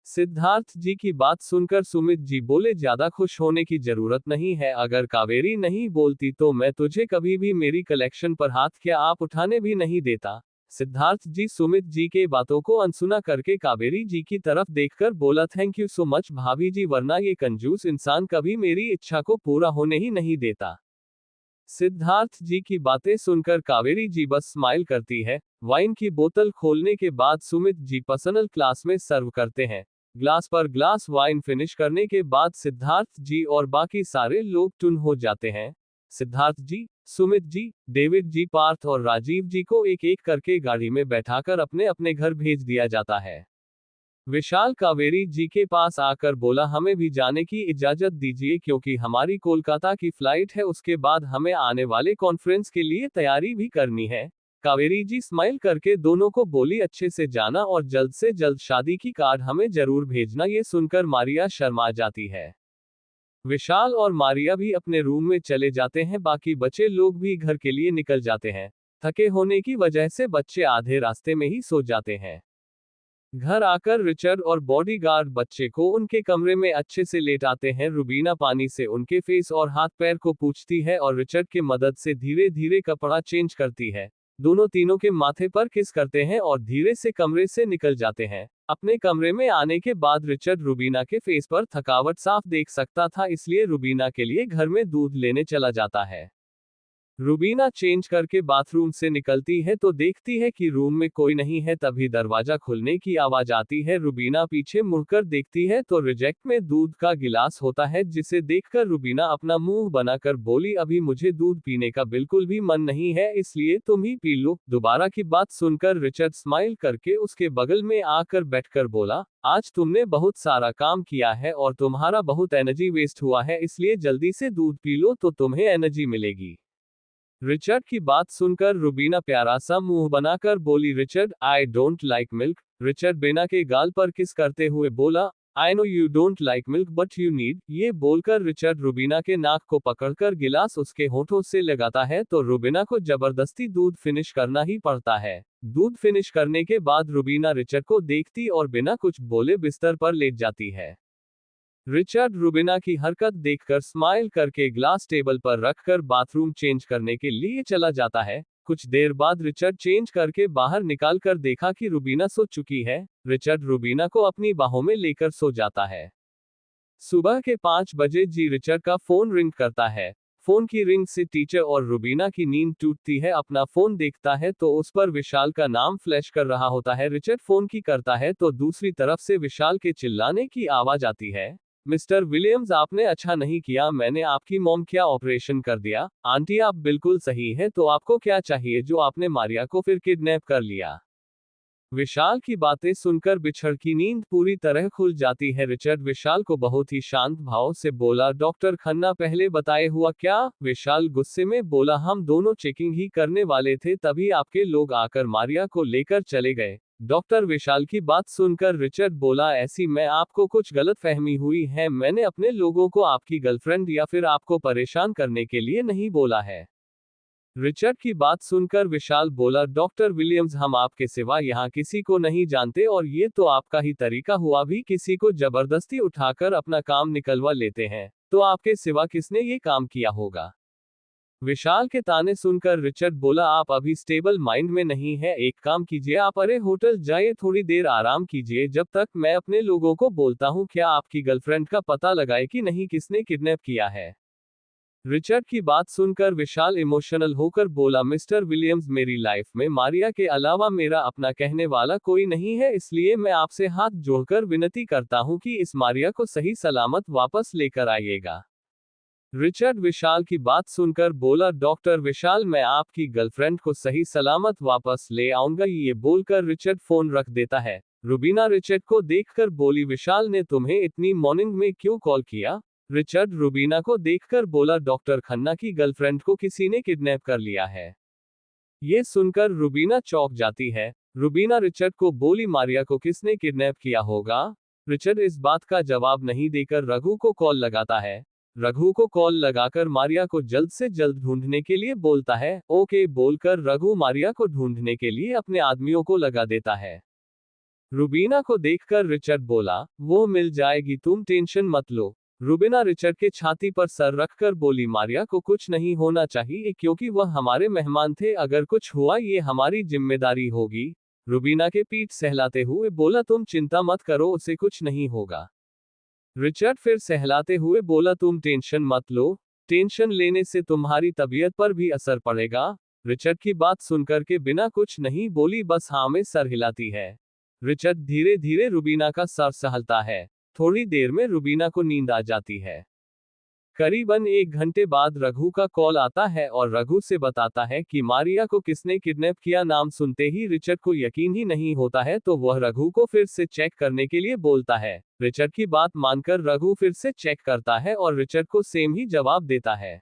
सिद्धार्थ जी की बात सुनकर सुमित जी बोले, ज्यादा खुश होने की जरूरत नहीं है, अगर कावेरी नहीं बोलती तो मैं तुझे कभी भी मेरी कलेक्शन पर हाथ क्या आप उठाने भी नहीं देता। सिद्धार्थ जी सुमित जी के बातों को अनसुना करके कावेरी जी की तरफ देखकर बोला, थैंक यू सो मच भाभी जी, वरना ये कंजूस इंसान कभी मेरी इच्छा को पूरा होने ही नहीं देता। सिद्धार्थ जी की बातें सुनकर कावेरी जी बस स्माइल करती है। वाइन की बोतल खोलने के बाद सुमित जी पर्सनल क्लास में सर्व करते हैं। ग्लास पर ग्लास वाइन फिनिश करने के बाद सिद्धार्थ जी और बाकी सारे लोग टुन हो जाते हैं। सिद्धार्थ जी, सुमित जी, डेविड जी, पार्थ और राजीव जी को एक एक करके गाड़ी में बैठाकर अपने अपने घर भेज दिया जाता है। विशाल कावेरी जी के पास आकर बोला, हमें भी जाने की इजाजत दीजिए क्योंकि हमारी कोलकाता की फ्लाइट है, उसके बाद हमें आने वाले कॉन्फ्रेंस के लिए तैयारी भी करनी है। कावेरी जी स्माइल करके दोनों को बोली, अच्छे से जाना और जल्द से जल्द शादी की कार्ड हमें जरूर भेजना। ये सुनकर मारिया शर्मा जाती है। विशाल और मारिया भी अपने रूम में चले जाते हैं, बाकी बचे लोग भी घर के लिए निकल जाते हैं। थके होने की वजह से बच्चे आधे रास्ते में ही सो जाते हैं। घर आकर रिचर्ड और बॉडीगार्ड बच्चे को उनके कमरे में अच्छे से लेटाते हैं। रुबीना पानी से उनके फेस और हाथ पैर को पूछती है और रिचर्ड की मदद से धीरे धीरे कपड़ा चेंज करती है। दोनों तीनों के माथे पर किस करते हैं और धीरे से कमरे से निकल जाते हैं। अपने कमरे में आने के बाद रिचर्ड रुबीना के फेस पर थकावट साफ देख सकता था, इसलिए रुबीना के लिए घर में दूध लेने चला जाता है। रुबीना चेंज करके बाथरूम से निकलती है तो देखती है कि रूम में कोई नहीं है, तभी दरवाजा खुलने की आवाज आती है। रुबीना पीछे मुड़कर देखती है तो रिजेक्ट में दूध का गिलास होता है, जिसे देखकर रुबीना अपना मुंह बनाकर बोली, अभी मुझे दूध पीने का बिल्कुल भी मन नहीं है, इसलिए तुम ही पी लो। दोबारा की बात सुनकर रिचर्ड स्माइल करके उसके बगल में आकर बैठकर बोला, आज तुमने बहुत सारा काम किया है और तुम्हारा बहुत एनर्जी वेस्ट हुआ है, इसलिए जल्दी से दूध पी लो तो तुम्हें एनर्जी मिलेगी। रिचर्ड की बात सुनकर रुबीना प्यारा सा मुंह बनाकर बोली, Richard I don't like milk. Richard बेना के गाल पर किस करते हुए बोला, I know you don't like milk but you need. ये बोलकर रिचर्ड रुबीना के नाक को पकड़कर गिलास उसके होठों से लगाता है तो रुबीना को जबरदस्ती दूध फिनिश करना ही पड़ता है। दूध फिनिश करने के बाद रुबीना रिचर्ड को देखती और बिना कुछ बोले बिस्तर पर लेट जाती है। रिचर्ड रुबीना की हरकत देखकर स्माइल करके ग्लास टेबल पर रखकर बाथरूम चेंज करने के लिए चला जाता है। कुछ देर बाद रिचर्ड चेंज करके बाहर निकाल कर देखा कि रूबीना सो चुकी है। रिचर्ड रूबीना को अपनी बाहों में लेकर सो जाता है। सुबह के 5 बजे रिचर्ड का फोन रिंग करता है। फोन की रिंग से टीचर और रूबीना की नींद टूटती है। अपना फोन देखता है तो उस पर विशाल का नाम फ्लैश कर रहा होता है। रिचर्ड फोन की करता है तो दूसरी तरफ से विशाल के चिल्लाने की आवाज आती है। मिस्टर विलियम्स, आपने अच्छा नहीं किया, मैंने आपकी मॉम क्या ऑपरेशन कर दिया। आंटी आप बिल्कुल सही है, तो आपको क्या चाहिए जो आपने मारिया को फिर किडनैप कर लिया। विशाल की बातें सुनकर बिछड़ की नींद पूरी तरह खुल जाती है। रिचर्ड विशाल को बहुत ही शांत भाव से बोला, डॉक्टर खन्ना पहले बताए हुआ क्या। विशाल गुस्से में बोला, हम दोनों चेकिंग ही करने वाले थे तभी आपके लोग आकर मारिया को लेकर चले गए। डॉक्टर विशाल की बात सुनकर रिचर्ड बोला, ऐसी में आपको कुछ गलतफहमी हुई है, मैंने अपने लोगों को आपकी गर्लफ्रेंड या फिर आपको परेशान करने के लिए नहीं बोला है। रिचर्ड की बात सुनकर विशाल बोला, डॉक्टर विलियम्स, हम आपके सिवा यहाँ किसी को नहीं जानते और ये तो आपका ही तरीका हुआ, भी किसी को जबरदस्ती उठाकर अपना काम निकलवा लेते हैं, तो आपके सिवा किसने ये काम किया होगा। विशाल के ताने सुनकर रिचर्ड बोला, आप अभी स्टेबल माइंड में नहीं है, एक काम कीजिए, आप अरे होटल जाइए, थोड़ी देर आराम कीजिए जब तक मैं अपने लोगों को बोलता हूँ। क्या आपकी गर्लफ्रेंड का पता लगाए कि नहीं किसने किडनैप किया है। रिचर्ड की बात सुनकर विशाल इमोशनल होकर बोला, मिस्टर विलियम्स, मेरी लाइफ में मारिया के अलावा मेरा अपना कहने वाला कोई नहीं है, इसलिए मैं आपसे हाथ जोड़कर विनती करता हूं कि इस मारिया को सही सलामत वापस लेकर आइएगा। रिचर्ड विशाल की बात सुनकर बोला, डॉक्टर विशाल, मैं आपकी गर्लफ्रेंड को सही सलामत वापस ले आऊंगा। ये बोलकर रिचर्ड फोन रख देता है। रूबीना रिचर्ड को देखकर बोली, विशाल ने तुम्हें इतनी मॉर्निंग में क्यों कॉल किया। रिचर्ड रूबीना को देखकर बोला, डॉक्टर खन्ना की गर्लफ्रेंड को किसी ने किडनैप कर लिया है। ये सुनकर रूबीना चौंक जाती है। रूबीना रिचर्ड को बोली, मारिया को किसने किडनैप किया होगा। रिचर्ड इस बात का जवाब नहीं देकर रघु को कॉल लगाता है। रघु को कॉल लगाकर मारिया को जल्द से जल्द ढूंढने के लिए बोलता है। ओके बोलकर रघु मारिया को ढूंढने के लिए अपने आदमियों को लगा देता है। रूबीना को देखकर रिचर्ड बोला, वो मिल जाएगी, तुम टेंशन मत लो। रूबीना रिचर्ड के छाती पर सर रखकर बोली, मारिया को कुछ नहीं होना चाहिए क्योंकि वह हमारे मेहमान थे, अगर कुछ हुआ ये हमारी जिम्मेदारी होगी। रूबीना के पीठ सहलाते हुए बोला, तुम चिंता मत करो, उसे कुछ नहीं होगा। रिचर्ड फिर सहलाते हुए बोला, तुम टेंशन मत लो, टेंशन लेने से तुम्हारी तबीयत पर भी असर पड़ेगा। रिचर्ड की बात सुनकर के बिना कुछ नहीं बोली बस हाँ में सर हिलाती है। रिचर्ड धीरे धीरे रूबीना का सर सहलता है। थोड़ी देर में रूबीना को नींद आ जाती है। करीबन 1 घंटे बाद रघु का कॉल आता है और रघु से बताता है कि मारिया को किसने किडनैप किया। नाम सुनते ही रिचर्ड को यकीन ही नहीं होता है, तो वह रघु को फिर से चेक करने के लिए बोलता है। रिचर्ड की बात मानकर रघु फिर से चेक करता है और रिचर्ड को सेम ही जवाब देता है।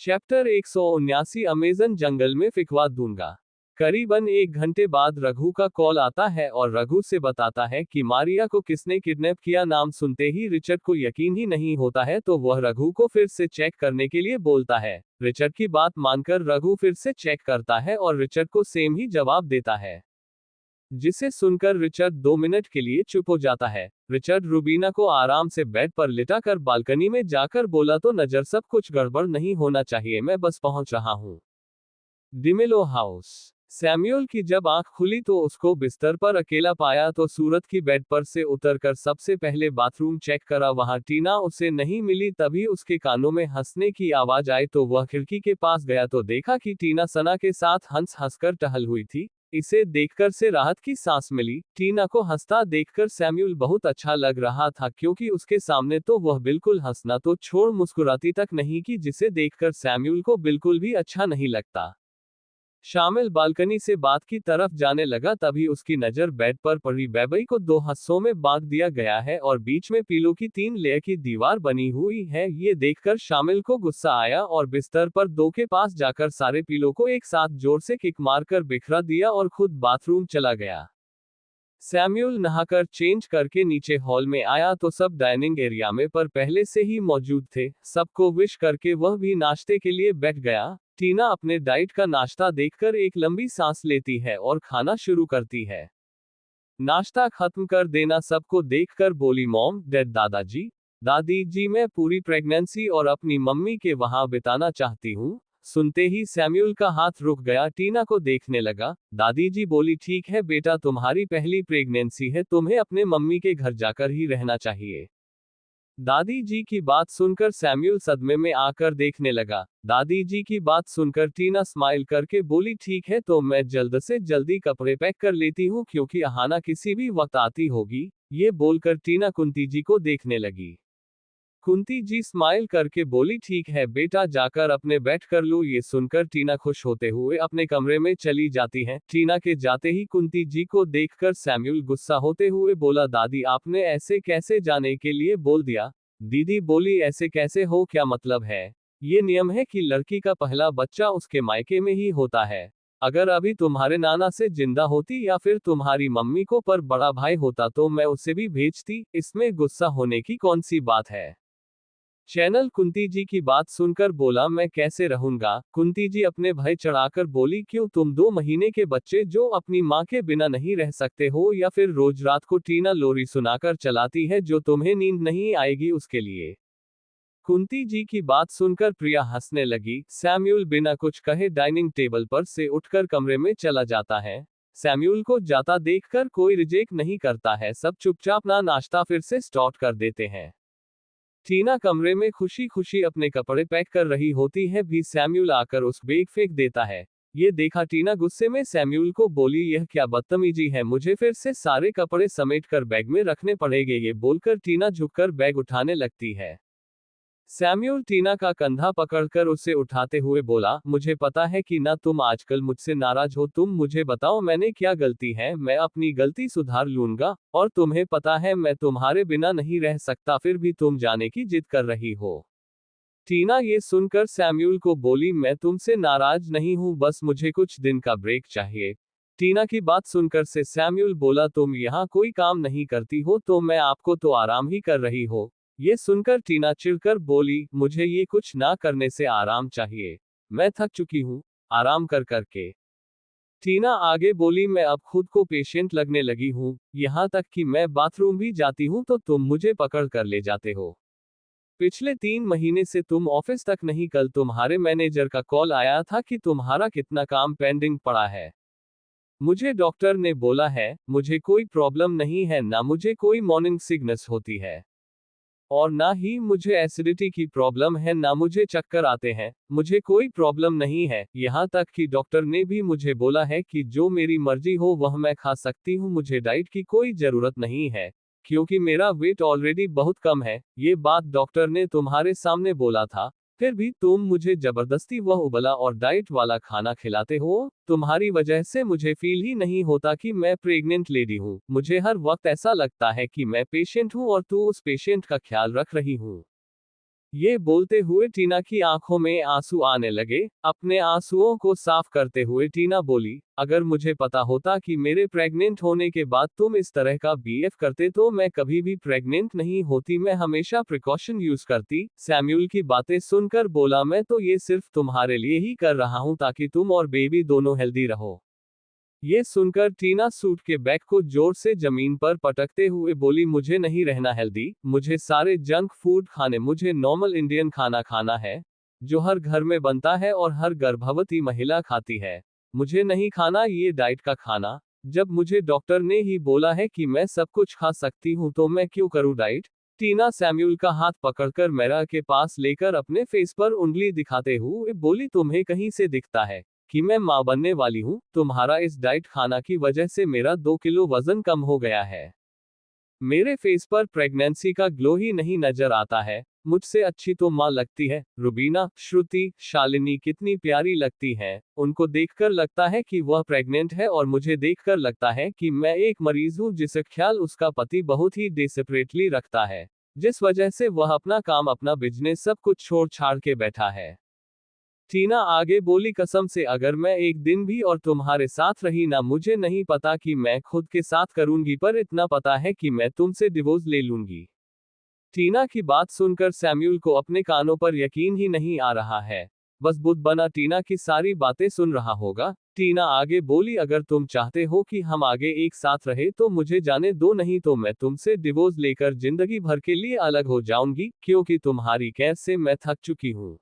चैप्टर 179 अमेजन जंगल में फिकवा दूंगा। करीबन 1 घंटे बाद रघु का कॉल आता है और रघु से बताता है कि मारिया को किसने किडनैप किया। नाम सुनते ही रिचर्ड को यकीन ही नहीं होता है, तो वह रघु को फिर से चेक करने के लिए बोलता है। रिचर्ड की बात मानकर रघु फिर से चेक करता है और रिचर्ड को सेम ही जवाब देता है, जिसे सुनकर रिचर्ड 2 मिनट के लिए चुप हो जाता है। रिचर्ड रूबीना को आराम से बेड पर लिटाकर बालकनी में जाकर बोला, तो नजर सब कुछ गड़बड़ नहीं होना चाहिए, मैं बस पहुंच रहा हूं। डिमेलो हाउस। सैमुअल की जब आंख खुली तो उसको बिस्तर पर अकेला पाया, तो सूरत की बेड पर से उतरकर सबसे पहले बाथरूम चेक करा, वहां टीना उसे नहीं मिली। तभी उसके कानों में हंसने की आवाज आई तो वह खिड़की के पास गया तो देखा कि टीना सना के साथ हंस हंसकर टहल हुई थी। इसे देखकर से राहत की सांस मिली। टीना को हंसता देखकर सैमुअल बहुत अच्छा लग रहा था, क्योंकि उसके सामने तो वह बिल्कुल हंसना तो छोड़ मुस्कुराती तक नहीं की, जिसे देखकर सैमुअल को बिल्कुल भी अच्छा नहीं लगता। शामिल बालकनी से बात की तरफ जाने लगा, तभी उसकी नजर बेड पर पड़ी। बेबई को 2 हिस्सों में बांट दिया गया है और बीच में पीलो की 3 लेयर की दीवार बनी हुई है। ये देखकर शामिल को गुस्सा आया और बिस्तर पर 2 के पास जाकर सारे पीलो को एक साथ जोर से किक मारकर बिखरा दिया और खुद बाथरूम चला गया। सैमुअल नहाकर चेंज करके नीचे हॉल में आया तो सब डाइनिंग एरिया में पर पहले से ही मौजूद थे। सबको विश करके वह भी नाश्ते के लिए बैठ गया। टीना अपने डाइट का नाश्ता देखकर एक लंबी सांस लेती है और खाना शुरू करती है। नाश्ता खत्म कर देना सबको देखकर बोली, मॉम, डैड, दादाजी, दादी जी, मैं पूरी प्रेगनेंसी और अपनी मम्मी के वहां बिताना चाहती हूँ। सुनते ही सैम्यूल का हाथ रुक गया, टीना को देखने लगा। दादी जी बोली, ठीक है बेटा, तुम्हारी पहली प्रेगनेंसी है, तुम्हें अपने मम्मी के घर जाकर ही रहना चाहिए। दादी जी की बात सुनकर सैम्यूल सदमे में आकर देखने लगा। दादी जी की बात सुनकर टीना स्माइल करके बोली, ठीक है तो मैं जल्द से जल्दी कपड़े पैक कर लेती हूँ, क्योंकि अहाना किसी भी वक्त आती होगी। ये बोलकर टीना कुंती जी को देखने लगी। कुंती जी स्माइल करके बोली, ठीक है बेटा, जाकर अपने बैठ कर लो। ये सुनकर टीना खुश होते हुए अपने कमरे में चली जाती हैं। टीना के जाते ही कुंती जी को देखकर सैम्यूल गुस्सा होते हुए बोला, दादी आपने ऐसे कैसे जाने के लिए बोल दिया? दीदी बोली, ऐसे कैसे हो, क्या मतलब है? ये नियम है कि लड़की का पहला बच्चा उसके मायके में ही होता है। अगर अभी तुम्हारे नाना से जिंदा होती या फिर तुम्हारी मम्मी को पर बड़ा भाई होता तो मैं उसे भी भेजती, इसमें गुस्सा होने की कौन सी बात है? चैनल कुंती जी की बात सुनकर बोला, मैं कैसे रहूंगा? कुंती जी अपने भय चढ़ाकर बोली, क्यों, तुम 2 महीने के बच्चे जो अपनी माँ के बिना नहीं रह सकते हो, या फिर रोज रात को टीना लोरी सुनाकर चलाती है जो तुम्हें नींद नहीं आएगी उसके लिए? कुंती जी की बात सुनकर प्रिया हंसने लगी। सैम्यूल बिना कुछ कहे डाइनिंग टेबल पर से उठकर कमरे में चला जाता है। सैम्यूल को जाता देखकर कोई रिजेक्ट नहीं करता है, सब चुपचाप ना नाश्ता फिर से स्टार्ट कर देते हैं। टीना कमरे में खुशी खुशी अपने कपड़े पैक कर रही होती है, भी सैम्यूल आकर उस बैग फेंक देता है। ये देखा टीना गुस्से में सैम्यूल को बोली, यह क्या बदतमीजी है, मुझे फिर से सारे कपड़े समेट कर बैग में रखने पड़ेंगे। ये बोलकर टीना झुककर बैग उठाने लगती है। सैम्यूल टीना का कंधा पकड़कर उसे उठाते हुए बोला, मुझे पता है कि ना तुम आजकल मुझसे नाराज हो, तुम मुझे बताओ मैंने क्या गलती है, मैं अपनी गलती सुधार लूंगा। और तुम्हें पता है मैं तुम्हारे बिना नहीं रह सकता, फिर भी तुम जाने की जिद कर रही हो। टीना ये सुनकर सैम्यूल को बोली, मैं तुमसे नाराज नहीं हूं, बस मुझे कुछ दिन का ब्रेक चाहिए। टीना की बात सुनकर से सैम्यूल बोला, तुम यहाँ कोई काम नहीं करती हो तो मैं आपको तो आराम ही कर रही हो। ये सुनकर टीना चिढ़कर बोली, मुझे ये कुछ ना करने से आराम चाहिए, मैं थक चुकी हूँ आराम कर करके। टीना आगे बोली, मैं अब खुद को पेशेंट लगने लगी हूँ, यहाँ तक कि मैं बाथरूम भी जाती हूँ तो तुम मुझे पकड़ कर ले जाते हो। पिछले 3 महीने से तुम ऑफिस तक नहीं, कल तुम्हारे मैनेजर का कॉल आया था कि तुम्हारा कितना काम पेंडिंग पड़ा है। मुझे डॉक्टर ने बोला है, मुझे कोई प्रॉब्लम नहीं है, ना मुझे कोई मॉर्निंग सिकनेस होती है, और ना ही मुझे एसिडिटी की प्रॉब्लम है, ना मुझे चक्कर आते हैं, मुझे कोई प्रॉब्लम नहीं है। यहाँ तक कि डॉक्टर ने भी मुझे बोला है कि जो मेरी मर्जी हो वह मैं खा सकती हूँ, मुझे डाइट की कोई जरूरत नहीं है, क्योंकि मेरा वेट ऑलरेडी बहुत कम है। ये बात डॉक्टर ने तुम्हारे सामने बोला था, फिर भी तुम मुझे जबरदस्ती वह उबला और डाइट वाला खाना खिलाते हो। तुम्हारी वजह से मुझे फील ही नहीं होता कि मैं प्रेग्नेंट लेडी हूँ, मुझे हर वक्त ऐसा लगता है कि मैं पेशेंट हूँ और तू उस पेशेंट का ख्याल रख रही हूँ। ये बोलते हुए टीना की आंखों में आंसू आने लगे। अपने आंसुओं को साफ करते हुए टीना बोली, अगर मुझे पता होता कि मेरे प्रेग्नेंट होने के बाद तुम इस तरह का बीएफ करते तो मैं कभी भी प्रेग्नेंट नहीं होती, मैं हमेशा प्रिकॉशन यूज करती। सैम्यूल की बातें सुनकर बोला, मैं तो ये सिर्फ तुम्हारे लिए ही कर रहा हूँ ताकि तुम और बेबी दोनों हेल्दी रहो। ये सुनकर टीना सूट के बैग को जोर से जमीन पर पटकते हुए बोली, मुझे नहीं रहना हेल्दी, मुझे सारे जंक फूड खाने, मुझे नॉर्मल इंडियन खाना खाना है जो हर घर में बनता है और हर गर्भवती महिला खाती है। मुझे नहीं खाना ये डाइट का खाना। जब मुझे डॉक्टर ने ही बोला है कि मैं सब कुछ खा सकती हूँ तो मैं क्यों करूँ डाइट? टीना सैम्यूल का हाथ पकड़कर मिरर के पास लेकर अपने फेस पर उंगली दिखाते हुए बोली, तुम्हें कहीं से दिखता है कि मैं मां बनने वाली हूं? तुम्हारा इस डाइट खाना की वजह से मेरा 2 किलो वजन कम हो गया है। मेरे फेस पर प्रेगनेंसी का ग्लो ही नहीं नजर आता है। मुझसे अच्छी तो माँ लगती है, रुबीना, श्रुति, शालिनी कितनी प्यारी लगती हैं। उनको देखकर लगता है कि वह प्रेग्नेंट है और मुझे देखकर लगता है कि मैं एक मरीज हूँ जिसे ख्याल उसका पति बहुत ही डेस्परेटली रखता है, जिस वजह से वह अपना काम, अपना बिजनेस सब कुछ छोड़ छाड़ के बैठा है। टीना आगे बोली, कसम से अगर मैं एक दिन भी और तुम्हारे साथ रही ना, मुझे नहीं पता कि मैं खुद के साथ करूंगी, पर इतना पता है कि मैं तुमसे डिवोर्स ले लूंगी। टीना की बात सुनकर सैम्यूल को अपने कानों पर यकीन ही नहीं आ रहा है। बस बुद्ध बना टीना की सारी बातें सुन रहा होगा। टीना आगे बोली, अगर तुम चाहते हो कि हम आगे एक साथ रहे तो मुझे जाने दो, नहीं तो मैं तुमसे डिवोर्स लेकर जिंदगी भर के लिए अलग हो जाऊंगी, क्योंकि तुम्हारी कैद से मैं थक चुकी हूँ।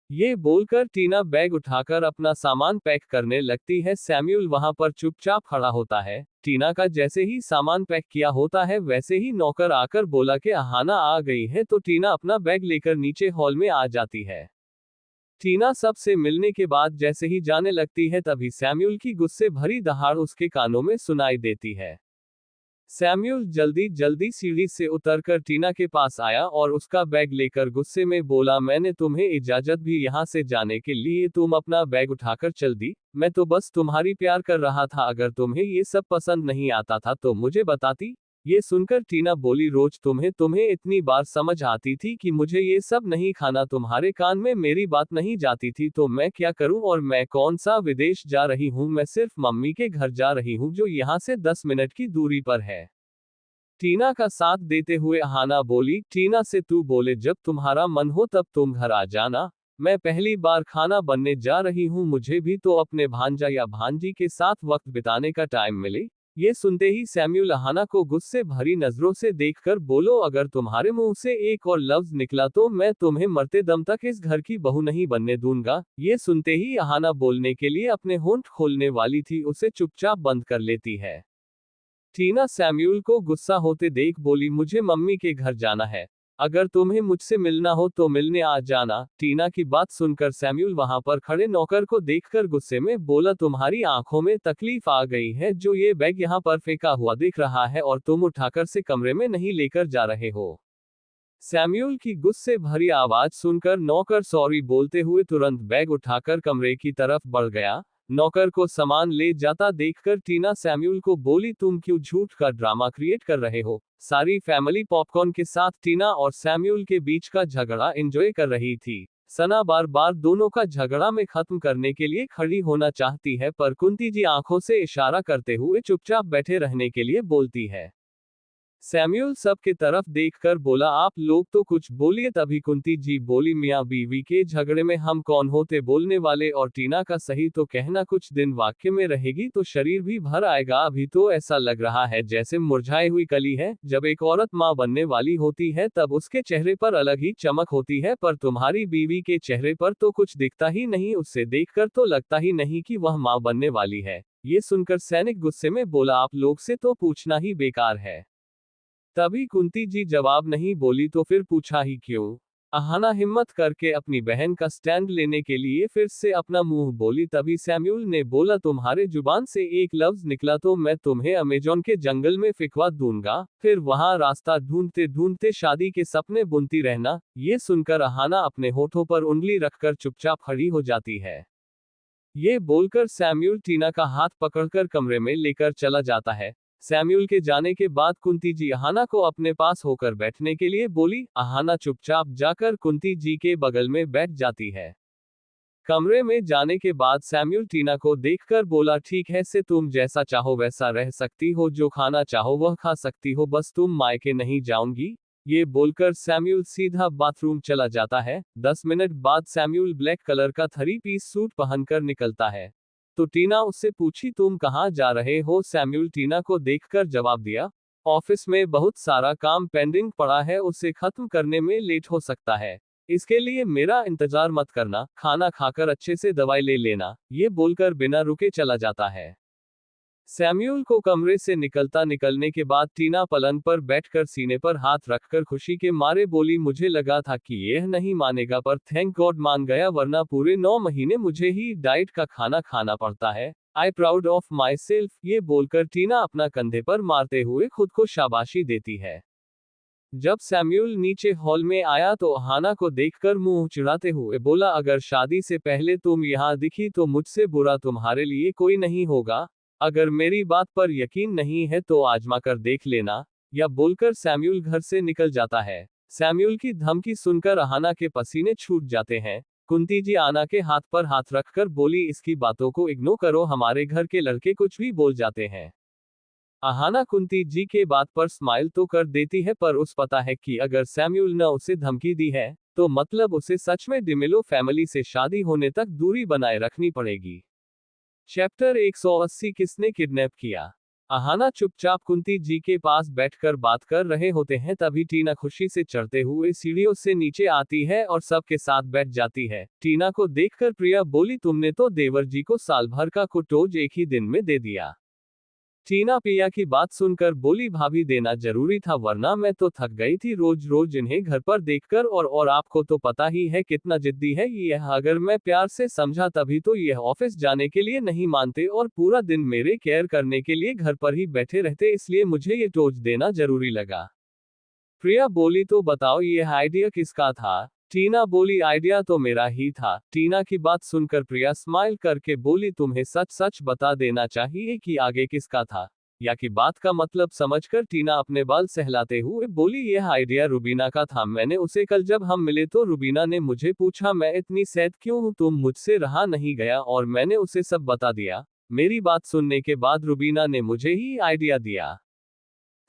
ये बोलकर टीना बैग उठाकर अपना सामान पैक करने लगती है। सैम्यूल वहां पर चुपचाप खड़ा होता है। टीना का जैसे ही सामान पैक किया होता है वैसे ही नौकर आकर बोला कि अहाना आ गई है, तो टीना अपना बैग लेकर नीचे हॉल में आ जाती है। टीना सबसे मिलने के बाद जैसे ही जाने लगती है तभी सैम्यूल की गुस्से भरी दहाड़ उसके कानों में सुनाई देती है। सैम्यूल जल्दी जल्दी सीढ़ी से उतरकर टीना के पास आया और उसका बैग लेकर गुस्से में बोला, मैंने तुम्हें इजाजत भी यहाँ से जाने के लिए, तुम अपना बैग उठाकर चल दी। मैं तो बस तुम्हारी प्यार कर रहा था, अगर तुम्हें ये सब पसंद नहीं आता था तो मुझे बताती। ये सुनकर टीना बोली, रोज तुम्हें इतनी बार समझ आती थी कि मुझे ये सब नहीं खाना, तुम्हारे कान में मेरी बात नहीं जाती थी, तो मैं क्या करूं। और मैं कौन सा विदेश जा रही हूं, मैं सिर्फ मम्मी के घर जा रही हूं जो यहाँ से 10 मिनट की दूरी पर है। टीना का साथ देते हुए अहाना बोली, टीना से तू बोले जब तुम्हारा मन हो तब तुम घर आ जाना। मैं पहली बार खाना बनने जा रही हूँ, मुझे भी तो अपने भांजा या भांजी के साथ वक्त बिताने का टाइम मिले। ये सुनते ही सैम्यूल अहाना को गुस्से भरी नजरों से देखकर बोलो, अगर तुम्हारे मुंह से एक और लफ्ज निकला तो मैं तुम्हें मरते दम तक इस घर की बहू नहीं बनने दूंगा। ये सुनते ही अहाना बोलने के लिए अपने होंठ खोलने वाली थी, उसे चुपचाप बंद कर लेती है। टीना सैम्यूल को गुस्सा होते देख बोली, मुझे मम्मी के घर जाना है, अगर तुम्हें मुझसे मिलना हो तो मिलने आ जाना। टीना की बात सुनकर सैम्यूल वहां पर खड़े नौकर को देखकर गुस्से में बोला, तुम्हारी आंखों में तकलीफ आ गई है, जो ये बैग यहाँ पर फेंका हुआ दिख रहा है और तुम उठाकर से कमरे में नहीं लेकर जा रहे हो। सैम्यूल की गुस्से भरी आवाज सुनकर नौकर सॉरी बोलते हुए तुरंत बैग उठाकर कमरे की तरफ बढ़ गया। नौकर को सामान ले जाता देखकर टीना सैम्यूल को बोली, तुम क्यों झूठ का ड्रामा क्रिएट कर रहे हो। सारी फैमिली पॉपकॉर्न के साथ टीना और सैम्यूल के बीच का झगड़ा एंजॉय कर रही थी। सना बार बार दोनों का झगड़ा में खत्म करने के लिए खड़ी होना चाहती है, पर कुंती जी आंखों से इशारा करते हुए चुपचाप बैठे रहने के लिए बोलती है। सैम्यूल सबके तरफ देखकर बोला, आप लोग तो कुछ बोलिए। तभी कुंती जी बोली, मियाँ बीवी के झगड़े में हम कौन होते बोलने वाले, और टीना का सही तो कहना, कुछ दिन वाक्य में रहेगी तो शरीर भी भर आएगा। अभी तो ऐसा लग रहा है जैसे मुरझाई हुई कली है। जब एक औरत माँ बनने वाली होती है तब उसके चेहरे पर अलग ही चमक होती है, पर तुम्हारी बीवी के चेहरे पर तो कुछ दिखता ही नहीं, उससे देखकर तो लगता ही नहीं कि वह माँ बनने वाली है। ये सुनकर सैनिक गुस्से में बोला, आप लोग से तो पूछना ही बेकार है। तभी कुंती जी जवाब नहीं बोली तो फिर पूछा ही क्यों। अहाना हिम्मत करके अपनी बहन का स्टैंड लेने के लिए फिर से अपना मुंह बोली। तभी सैम्यूल ने बोला, तुम्हारे जुबान से एक लफ्ज निकला तो मैं तुम्हें अमेजोन के जंगल में फिकवा दूंगा, फिर वहां रास्ता ढूंढते ढूंढते शादी के सपने बुनती रहना। ये सुनकर अहाना अपने होठों पर उंगली रखकर चुपचाप खड़ी हो जाती है। ये बोलकर सैम्यूल टीना का हाथ पकड़कर कमरे में लेकर चला जाता है। सैम्यूल के जाने के बाद कुंती जी अहाना को अपने पास होकर बैठने के लिए बोली। अहाना चुपचाप जाकर कुंती जी के बगल में बैठ जाती है। कमरे में जाने के बाद सैम्यूल टीना को देखकर बोला, ठीक है से तुम जैसा चाहो वैसा रह सकती हो, जो खाना चाहो वह खा सकती हो, बस तुम मायके नहीं जाऊंगी। ये बोलकर सैम्यूल सीधा बाथरूम चला जाता है। 10 मिनट बाद सैम्यूल ब्लैक कलर का 3 पीस सूट पहनकर निकलता है। तो टीना उससे पूछी, तुम कहाँ जा रहे हो। सैम्यूल टीना को देखकर जवाब दिया, ऑफिस में बहुत सारा काम पेंडिंग पड़ा है, उसे खत्म करने में लेट हो सकता है, इसके लिए मेरा इंतजार मत करना, खाना खाकर अच्छे से दवाई ले लेना। ये बोलकर बिना रुके चला जाता है। सैम्यूल को कमरे से निकलने के बाद टीना पलंग पर बैठकर सीने पर हाथ रखकर खुशी के मारे बोली, मुझे लगा था कि यह नहीं मानेगा, पर थैंक गॉड मान गया, वरना पूरे 9 महीने मुझे ही डाइट का खाना खाना पड़ता है। I proud of my self. ये बोलकर टीना अपना कंधे पर मारते हुए खुद को शाबाशी देती है। जब सैम्यूल नीचे हॉल में आया तो अहाना को देखकर मुंह चिढ़ाते हुए बोला, अगर शादी से पहले तुम यहाँ दिखी तो मुझसे बुरा तुम्हारे लिए कोई नहीं होगा। अगर मेरी बात पर यकीन नहीं है तो आजमा कर देख लेना। या बोलकर सैम्यूल घर से निकल जाता है। सैम्यूल की धमकी सुनकर अहाना के पसीने छूट जाते हैं। कुंती जी आना के हाथ पर हाथ रखकर बोली, इसकी बातों को इग्नोर करो, हमारे घर के लड़के कुछ भी बोल जाते हैं। अहाना कुंती जी के बात पर स्माइल तो कर देती है, पर उस पता है कि अगर सैम्यूल ने उसे धमकी दी है तो मतलब उसे सच में डिमेलो फैमिली से शादी होने तक दूरी बनाए रखनी पड़ेगी। चैप्टर 180 किसने किडनैप किया। अहाना चुपचाप कुंती जी के पास बैठकर बात कर रहे होते हैं, तभी टीना खुशी से चढ़ते हुए सीढ़ियों से नीचे आती है और सबके साथ बैठ जाती है। टीना को देखकर प्रिया बोली, तुमने तो देवर जी को साल भर का कुटोज एक ही दिन में दे दिया। टीना प्रिया की बात सुनकर बोली, भाभी देना जरूरी था, वरना मैं तो थक गई थी रोज रोज इन्हें घर पर देखकर। और आपको तो पता ही है कितना जिद्दी है यह, अगर मैं प्यार से समझा तभी तो यह ऑफिस जाने के लिए नहीं मानते और पूरा दिन मेरे केयर करने के लिए घर पर ही बैठे रहते, इसलिए मुझे ये टोज देना जरूरी लगा। प्रिया बोली, तो बताओ यह आइडिया किसका था? टीना बोली, आइडिया तो मेरा ही था। टीना की बात सुनकर प्रिया स्माइल करके बोली, तुम्हें सच सच बता देना चाहिए कि आगे किसका था। या की बात का मतलब समझकर टीना अपने बाल सहलाते हुए बोली, यह आइडिया रुबीना का था। मैंने उसे कल जब हम मिले तो रुबीना ने मुझे पूछा मैं इतनी सैड क्यों हूं, तुम मुझसे रहा नहीं गया और मैंने उसे सब बता दिया। मेरी बात सुनने के बाद रुबीना ने मुझे ही आइडिया दिया।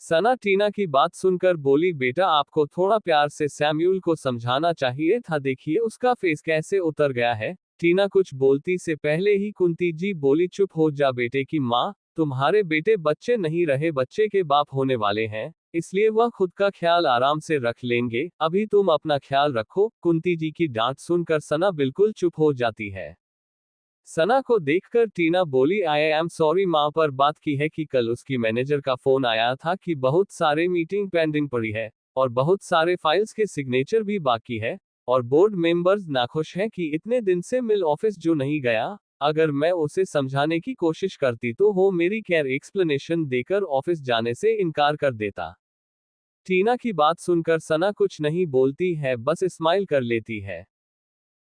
सना टीना की बात सुनकर बोली, बेटा आपको थोड़ा प्यार से सैम्यूल को समझाना चाहिए था, देखिए उसका फेस कैसे उतर गया है। टीना कुछ बोलती से पहले ही कुंती जी बोली, चुप हो जा बेटे की माँ, तुम्हारे बेटे बच्चे नहीं रहे, बच्चे के बाप होने वाले हैं, इसलिए वह खुद का ख्याल आराम से रख लेंगे, अभी तुम अपना ख्याल रखो। कुंती जी की डांट सुनकर सना बिल्कुल चुप हो जाती है। सना को देखकर टीना बोली, आई एम सॉरी माँ, पर बात की है कि कल उसकी मैनेजर का फोन आया था कि बहुत सारे मीटिंग पेंडिंग पड़ी है और बहुत सारे फाइल्स के सिग्नेचर भी बाकी है और बोर्ड मेंबर्स नाखुश हैं कि इतने दिन से मिल ऑफिस जो नहीं गया। अगर मैं उसे समझाने की कोशिश करती तो वो मेरी केयर एक्सप्लेनेशन देकर ऑफिस जाने से इनकार कर देता। टीना की बात सुनकर सना कुछ नहीं बोलती है, बस स्माइल कर लेती है।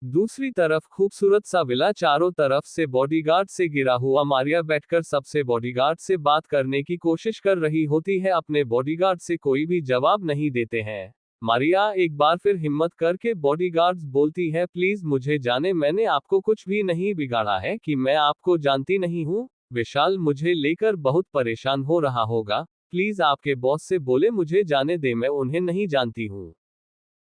दूसरी तरफ खूबसूरत सा विला, चारों तरफ से बॉडीगार्ड से घिरा हुआ। मारिया बैठकर सबसे बॉडीगार्ड से बात करने की कोशिश कर रही होती है, अपने बॉडीगार्ड से कोई भी जवाब नहीं देते हैं। मारिया एक बार फिर हिम्मत करके बॉडीगार्ड्स बोलती है, प्लीज मुझे जाने, मैंने आपको कुछ भी नहीं बिगाड़ा है, कि मैं आपको जानती नहीं हूँ। विशाल मुझे लेकर बहुत परेशान हो रहा होगा, प्लीज आपके बॉस से बोले मुझे जाने दे, मैं उन्हें नहीं जानती हूँ।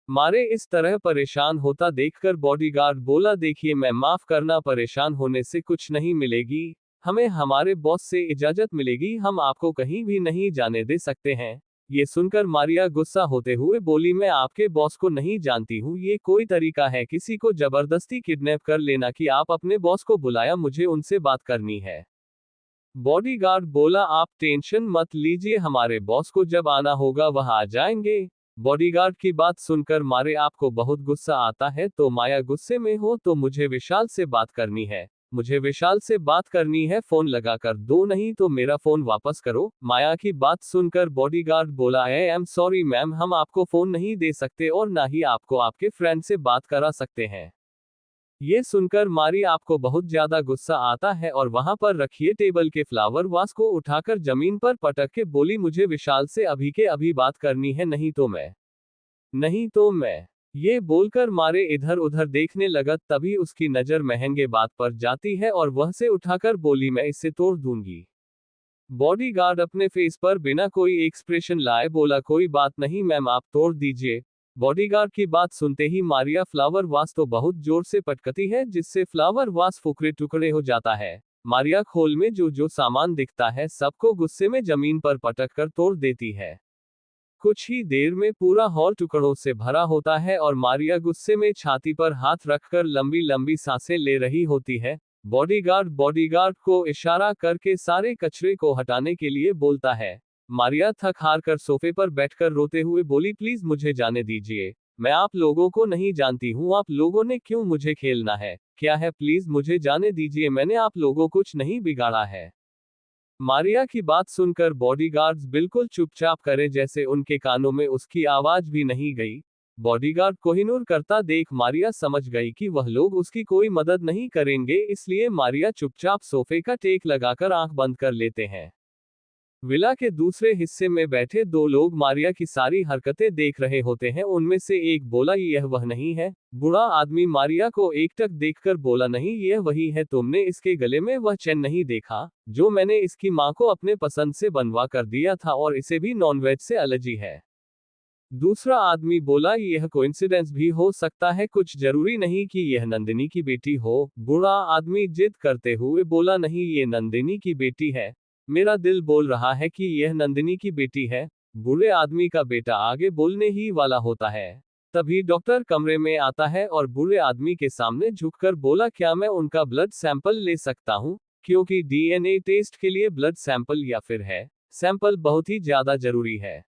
मारे इस तरह परेशान होता देखकर बॉडीगार्ड बोला, देखिए मैं माफ करना, परेशान होने से कुछ नहीं मिलेगी, हमें हमारे बॉस से इजाजत मिलेगी, हम आपको कहीं भी नहीं जाने दे सकते हैं। ये सुनकर मारिया गुस्सा होते हुए बोली, मैं आपके बॉस को नहीं जानती हूँ, ये कोई तरीका है किसी को जबरदस्ती किडनैप कर लेना कि आप अपने बॉस को बुलाया, मुझे उनसे बात करनी है। बॉडीगार्ड बोला, आप टेंशन मत लीजिए, हमारे बॉस को जब आना होगा वह आ जाएंगे। बॉडीगार्ड की बात सुनकर मारे आपको बहुत गुस्सा आता है, तो माया गुस्से में हो तो मुझे विशाल से बात करनी है, मुझे विशाल से बात करनी है, फोन लगा कर दो, नहीं तो मेरा फोन वापस करो। माया की बात सुनकर बॉडीगार्ड बोला, आई एम सॉरी मैम, हम आपको फोन नहीं दे सकते और ना ही आपको आपके फ्रेंड से बात करा सकते हैं। ये सुनकर मारी आपको बहुत ज्यादा गुस्सा आता है और वहां पर रखिए टेबल के फ्लावर वास को उठाकर जमीन पर पटक के बोली, मुझे विशाल से अभी के अभी बात करनी है, नहीं तो मैं। ये बोलकर मारे इधर उधर देखने लगा, तभी उसकी नजर महंगे बात पर जाती है और वह से उठाकर बोली, मैं इसे तोड़ दूंगी। बॉडीगार्ड अपने फेस पर बिना कोई एक्सप्रेशन लाए बोला, कोई बात नहीं मैम, आप तोड़ दीजिए। बॉडीगार्ड की बात सुनते ही मारिया फ्लावर वास तो बहुत जोर से पटकती है, जिससे फ्लावर वास फुकरे टुकड़े हो जाता है। मारिया खोल में जो जो सामान दिखता है सबको गुस्से में जमीन पर पटक कर तोड़ देती है। कुछ ही देर में पूरा हॉल टुकड़ों से भरा होता है और मारिया गुस्से में छाती पर हाथ रखकर लंबी लंबी सांसें ले रही होती है। बॉडीगार्ड को इशारा करके सारे कचरे को हटाने के लिए बोलता है। मारिया थक हार कर सोफे पर बैठकर रोते हुए बोली, प्लीज मुझे जाने दीजिए, मैं आप लोगों को नहीं जानती हूँ, आप लोगों ने क्यों मुझे खेलना है, क्या है, प्लीज मुझे जाने दीजिए, मैंने आप लोगों कुछ नहीं बिगाड़ा है। मारिया की बात सुनकर बॉडीगार्ड्स बिल्कुल चुपचाप करे जैसे उनके कानों में उसकी आवाज भी नहीं गई। बॉडीगार्ड कोहिनूर करता देख मारिया समझ गई कि वह लोग उसकी कोई मदद नहीं करेंगे, इसलिए मारिया चुपचाप सोफे का टेक लगाकर आंख बंद कर लेते हैं। विला के दूसरे हिस्से में बैठे दो लोग मारिया की सारी हरकतें देख रहे होते हैं, उनमें से एक बोला, यह वह नहीं है? बूढ़ा आदमी मारिया को एकटक देखकर बोला, नहीं यह वही है, तुमने इसके गले में वह चेन नहीं देखा जो मैंने इसकी माँ को अपने पसंद से बनवा कर दिया था, और इसे भी नॉनवेज से एलर्जी है। दूसरा आदमी बोला, यह कोइंसिडेंस भी हो सकता है, कुछ जरूरी नहीं कि यह नंदिनी की बेटी हो। बूढ़ा आदमी जिद करते हुए बोला, नहीं ये नंदिनी की बेटी है, मेरा दिल बोल रहा है कि यह नंदिनी की बेटी है। बूढ़े आदमी का बेटा आगे बोलने ही वाला होता है, तभी डॉक्टर कमरे में आता है और बूढ़े आदमी के सामने झुककर बोला, क्या मैं उनका ब्लड सैंपल ले सकता हूँ, क्योंकि डीएनए टेस्ट के लिए ब्लड सैंपल या फिर है सैंपल बहुत ही ज्यादा जरूरी है।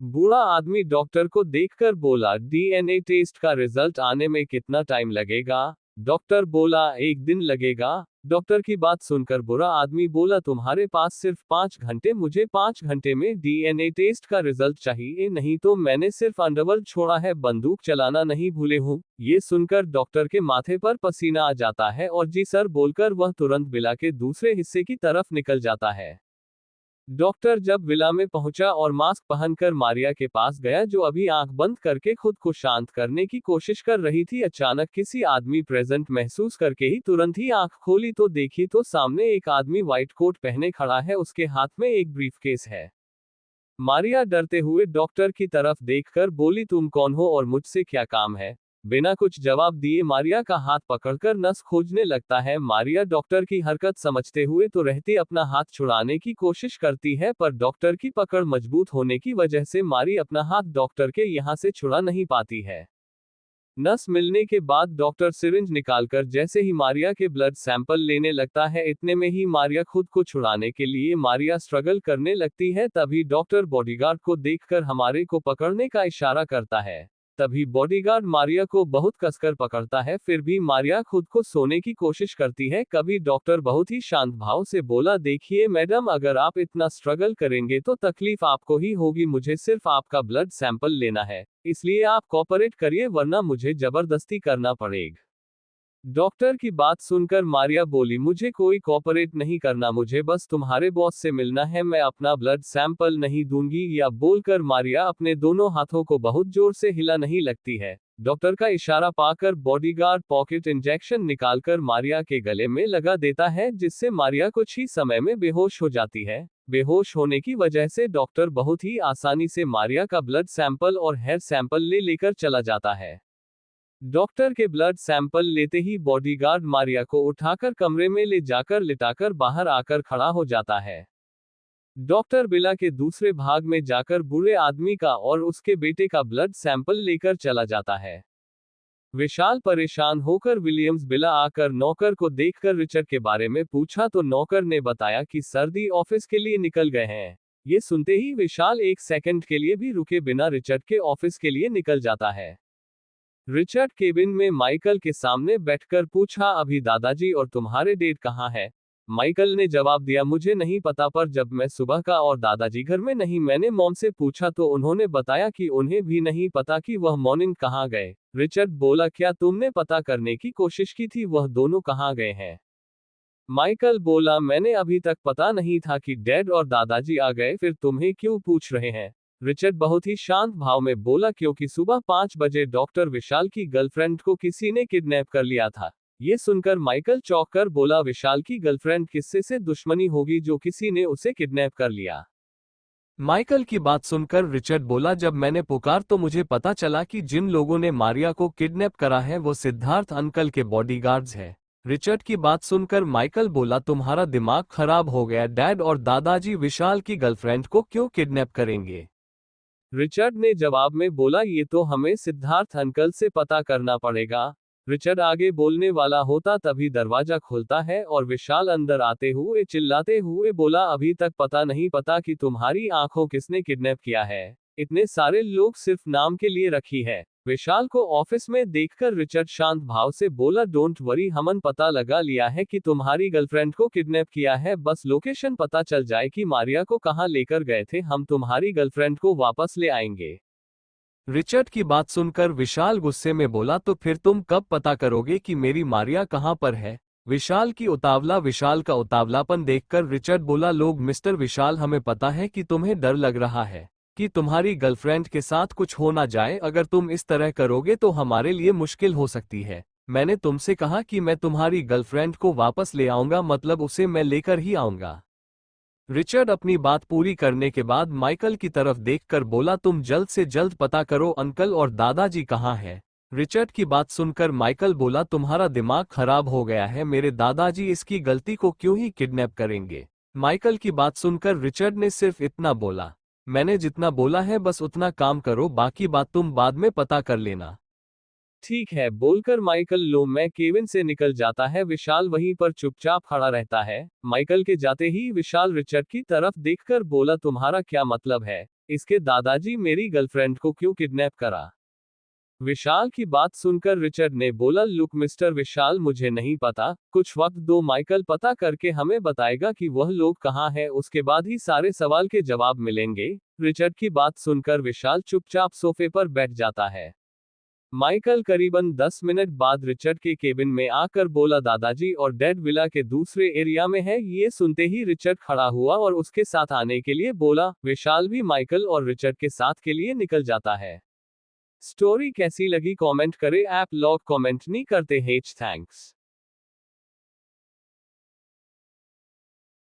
बूढ़ा आदमी डॉक्टर को देखकर बोला, डीएनए टेस्ट का रिजल्ट आने में कितना टाइम लगेगा? डॉक्टर बोला, 1 दिन लगेगा। डॉक्टर की बात सुनकर बुरा आदमी बोला, तुम्हारे पास सिर्फ 5 घंटे, मुझे 5 घंटे में डीएनए टेस्ट का रिजल्ट चाहिए, नहीं तो मैंने सिर्फ अंडरवर्ल्ड छोड़ा है, बंदूक चलाना नहीं भूले हूँ। ये सुनकर डॉक्टर के माथे पर पसीना आ जाता है और जी सर बोलकर वह तुरंत विला के दूसरे हिस्से की तरफ निकल जाता है। डॉक्टर जब विला में पहुंचा और मास्क पहनकर मारिया के पास गया, जो अभी आंख बंद करके खुद को शांत करने की कोशिश कर रही थी, अचानक किसी आदमी प्रेजेंट महसूस करके ही तुरंत ही आंख खोली तो देखी तो सामने एक आदमी व्हाइट कोट पहने खड़ा है, उसके हाथ में एक ब्रीफकेस है। मारिया डरते हुए डॉक्टर की तरफ देखकर बोली, तुम कौन हो और मुझसे क्या काम है? बिना कुछ जवाब दिए मारिया का हाथ पकड़कर नस खोजने लगता है। मारिया डॉक्टर की हरकत समझते हुए तो रहती अपना हाथ छुड़ाने की कोशिश करती है, पर डॉक्टर की पकड़ मजबूत होने की वजह से मारी अपना हाथ डॉक्टर के यहां से छुड़ा नहीं पाती है। नस मिलने के बाद डॉक्टर सिरिंज निकालकर जैसे ही मारिया के ब्लड सैंपल लेने लगता है, इतने में ही मारिया खुद को छुड़ाने के लिए मारिया स्ट्रगल करने लगती है। तभी डॉक्टर बॉडीगार्ड को देखकर हमारे को पकड़ने का इशारा करता है। तभी बॉडीगार्ड मारिया को बहुत कसकर पकड़ता है, फिर भी मारिया खुद को सोने की कोशिश करती है। कभी डॉक्टर बहुत ही शांत भाव से बोला, देखिए मैडम, अगर आप इतना स्ट्रगल करेंगे तो तकलीफ आपको ही होगी, मुझे सिर्फ आपका ब्लड सैंपल लेना है, इसलिए आप कोऑपरेट करिए वरना मुझे जबरदस्ती करना पड़ेगा। डॉक्टर की बात सुनकर मारिया बोली, मुझे कोई कोऑपरेट नहीं करना, मुझे बस तुम्हारे बॉस से मिलना है, मैं अपना ब्लड सैंपल नहीं दूंगी। या बोलकर मारिया अपने दोनों हाथों को बहुत जोर से हिला नहीं लगती है। डॉक्टर का इशारा पाकर बॉडीगार्ड पॉकेट इंजेक्शन निकालकर मारिया के गले में लगा देता है, जिससे मारिया कुछ ही समय में बेहोश हो जाती है। बेहोश होने की वजह से डॉक्टर बहुत ही आसानी से मारिया का ब्लड सैंपल और हेयर सैंपल लेकर चला जाता है। डॉक्टर के ब्लड सैंपल लेते ही बॉडीगार्ड मारिया को उठाकर कमरे में ले जाकर लिटाकर बाहर आकर खड़ा हो जाता है। डॉक्टर विला के दूसरे भाग में जाकर बूढ़े आदमी का और उसके बेटे का ब्लड सैंपल लेकर चला जाता है। विशाल परेशान होकर विलियम्स विला आकर नौकर को देखकर रिचर्ड के बारे में पूछा तो नौकर ने बताया कि सर्दी ऑफिस के लिए निकल गए हैं। ये सुनते ही विशाल एक सेकंड के लिए भी रुके बिना रिचर्ड के ऑफिस के लिए निकल जाता है। रिचर्ड केबिन में माइकल के सामने बैठकर पूछा, अभी दादाजी और तुम्हारे डेड कहाँ है? माइकल ने जवाब दिया, मुझे नहीं पता, पर जब मैं सुबह का और दादाजी घर में नहीं, मैंने मॉम से पूछा तो उन्होंने बताया कि उन्हें भी नहीं पता कि वह मॉर्निंग कहाँ गए। रिचर्ड बोला, क्या तुमने पता करने की कोशिश की थी वह दोनों कहाँ गए हैं? माइकल बोला, मैंने अभी तक पता नहीं था कि डैड और दादाजी आ गए, फिर तुम्हें क्यों पूछ रहे हैं? रिचर्ड बहुत ही शांत भाव में बोला, क्योंकि सुबह 5 बजे डॉक्टर विशाल की गर्लफ्रेंड को किसी ने किडनैप कर लिया था। ये सुनकर माइकल चौंक कर बोला, विशाल की गर्लफ्रेंड किससे से दुश्मनी होगी जो किसी ने उसे किडनैप कर लिया? माइकल की बात सुनकर रिचर्ड बोला, जब मैंने पुकार तो मुझे पता चला कि जिन लोगों ने मारिया को किडनैप करा है वो सिद्धार्थ अंकल के बॉडीगार्ड्स हैं। रिचर्ड की बात सुनकर माइकल बोला, तुम्हारा दिमाग खराब हो गया, डैड और दादाजी विशाल की गर्लफ्रेंड को क्यों किडनैप करेंगे? रिचर्ड ने जवाब में बोला, ये तो हमें सिद्धार्थ अंकल से पता करना पड़ेगा। रिचर्ड आगे बोलने वाला होता तभी दरवाजा खुलता है और विशाल अंदर आते हुए चिल्लाते हुए बोला, अभी तक पता नहीं पता कि तुम्हारी आंखों किसने किडनैप किया है? इतने सारे लोग सिर्फ नाम के लिए रखी है। विशाल को ऑफिस में देखकर रिचर्ड शांत भाव से बोला, डोंट वरी, हमन पता लगा लिया है कि तुम्हारी गर्लफ्रेंड को किडनैप किया है, बस लोकेशन पता चल जाए कि मारिया को कहां लेकर गए थे, हम तुम्हारी गर्लफ्रेंड को वापस ले आएंगे। रिचर्ड की बात सुनकर विशाल गुस्से में बोला, तो फिर तुम कब पता करोगे कि मेरी मारिया कहां पर है? विशाल का उतावलापन देखकर रिचर्ड बोला, लोग मिस्टर विशाल, हमें पता है कि तुम्हें डर लग रहा है कि तुम्हारी गर्लफ्रेंड के साथ कुछ हो ना जाए, अगर तुम इस तरह करोगे तो हमारे लिए मुश्किल हो सकती है। मैंने तुमसे कहा कि मैं तुम्हारी गर्लफ्रेंड को वापस ले आऊंगा, मतलब उसे मैं लेकर ही आऊंगा। रिचर्ड अपनी बात पूरी करने के बाद माइकल की तरफ देखकर बोला, तुम जल्द से जल्द पता करो अंकल और दादाजी कहाँ हैं। रिचर्ड की बात सुनकर माइकल बोला, तुम्हारा दिमाग खराब हो गया है, मेरे दादाजी इसकी गलती को क्यों ही किडनैप करेंगे? माइकल की बात सुनकर रिचर्ड ने सिर्फ इतना बोला, मैंने जितना बोला है बस उतना काम करो, बाकी बात तुम बाद में पता कर लेना। ठीक है बोलकर माइकल लो मैं केविन से निकल जाता है। विशाल वहीं पर चुपचाप खड़ा रहता है। माइकल के जाते ही विशाल रिचर्ड की तरफ देखकर बोला, तुम्हारा क्या मतलब है? इसके दादाजी मेरी गर्लफ्रेंड को क्यों किडनैप करा? विशाल की बात सुनकर रिचर्ड ने बोला, लुक मिस्टर विशाल, मुझे नहीं पता, कुछ वक्त दो, माइकल पता करके हमें बताएगा कि वह लोग कहाँ हैं, उसके बाद ही सारे सवाल के जवाब मिलेंगे। रिचर्ड की बात सुनकर विशाल चुपचाप सोफे पर बैठ जाता है। माइकल करीबन 10 मिनट बाद रिचर्ड के केबिन में आकर बोला, दादाजी और डैड विला के दूसरे एरिया में है। ये सुनते ही रिचर्ड खड़ा हुआ और उसके साथ आने के लिए बोला। विशाल भी माइकल और रिचर्ड के साथ के लिए निकल जाता है। स्टोरी कैसी लगी कमेंट करें। आप लोग कमेंट नहीं करते हैं, थैंक्स।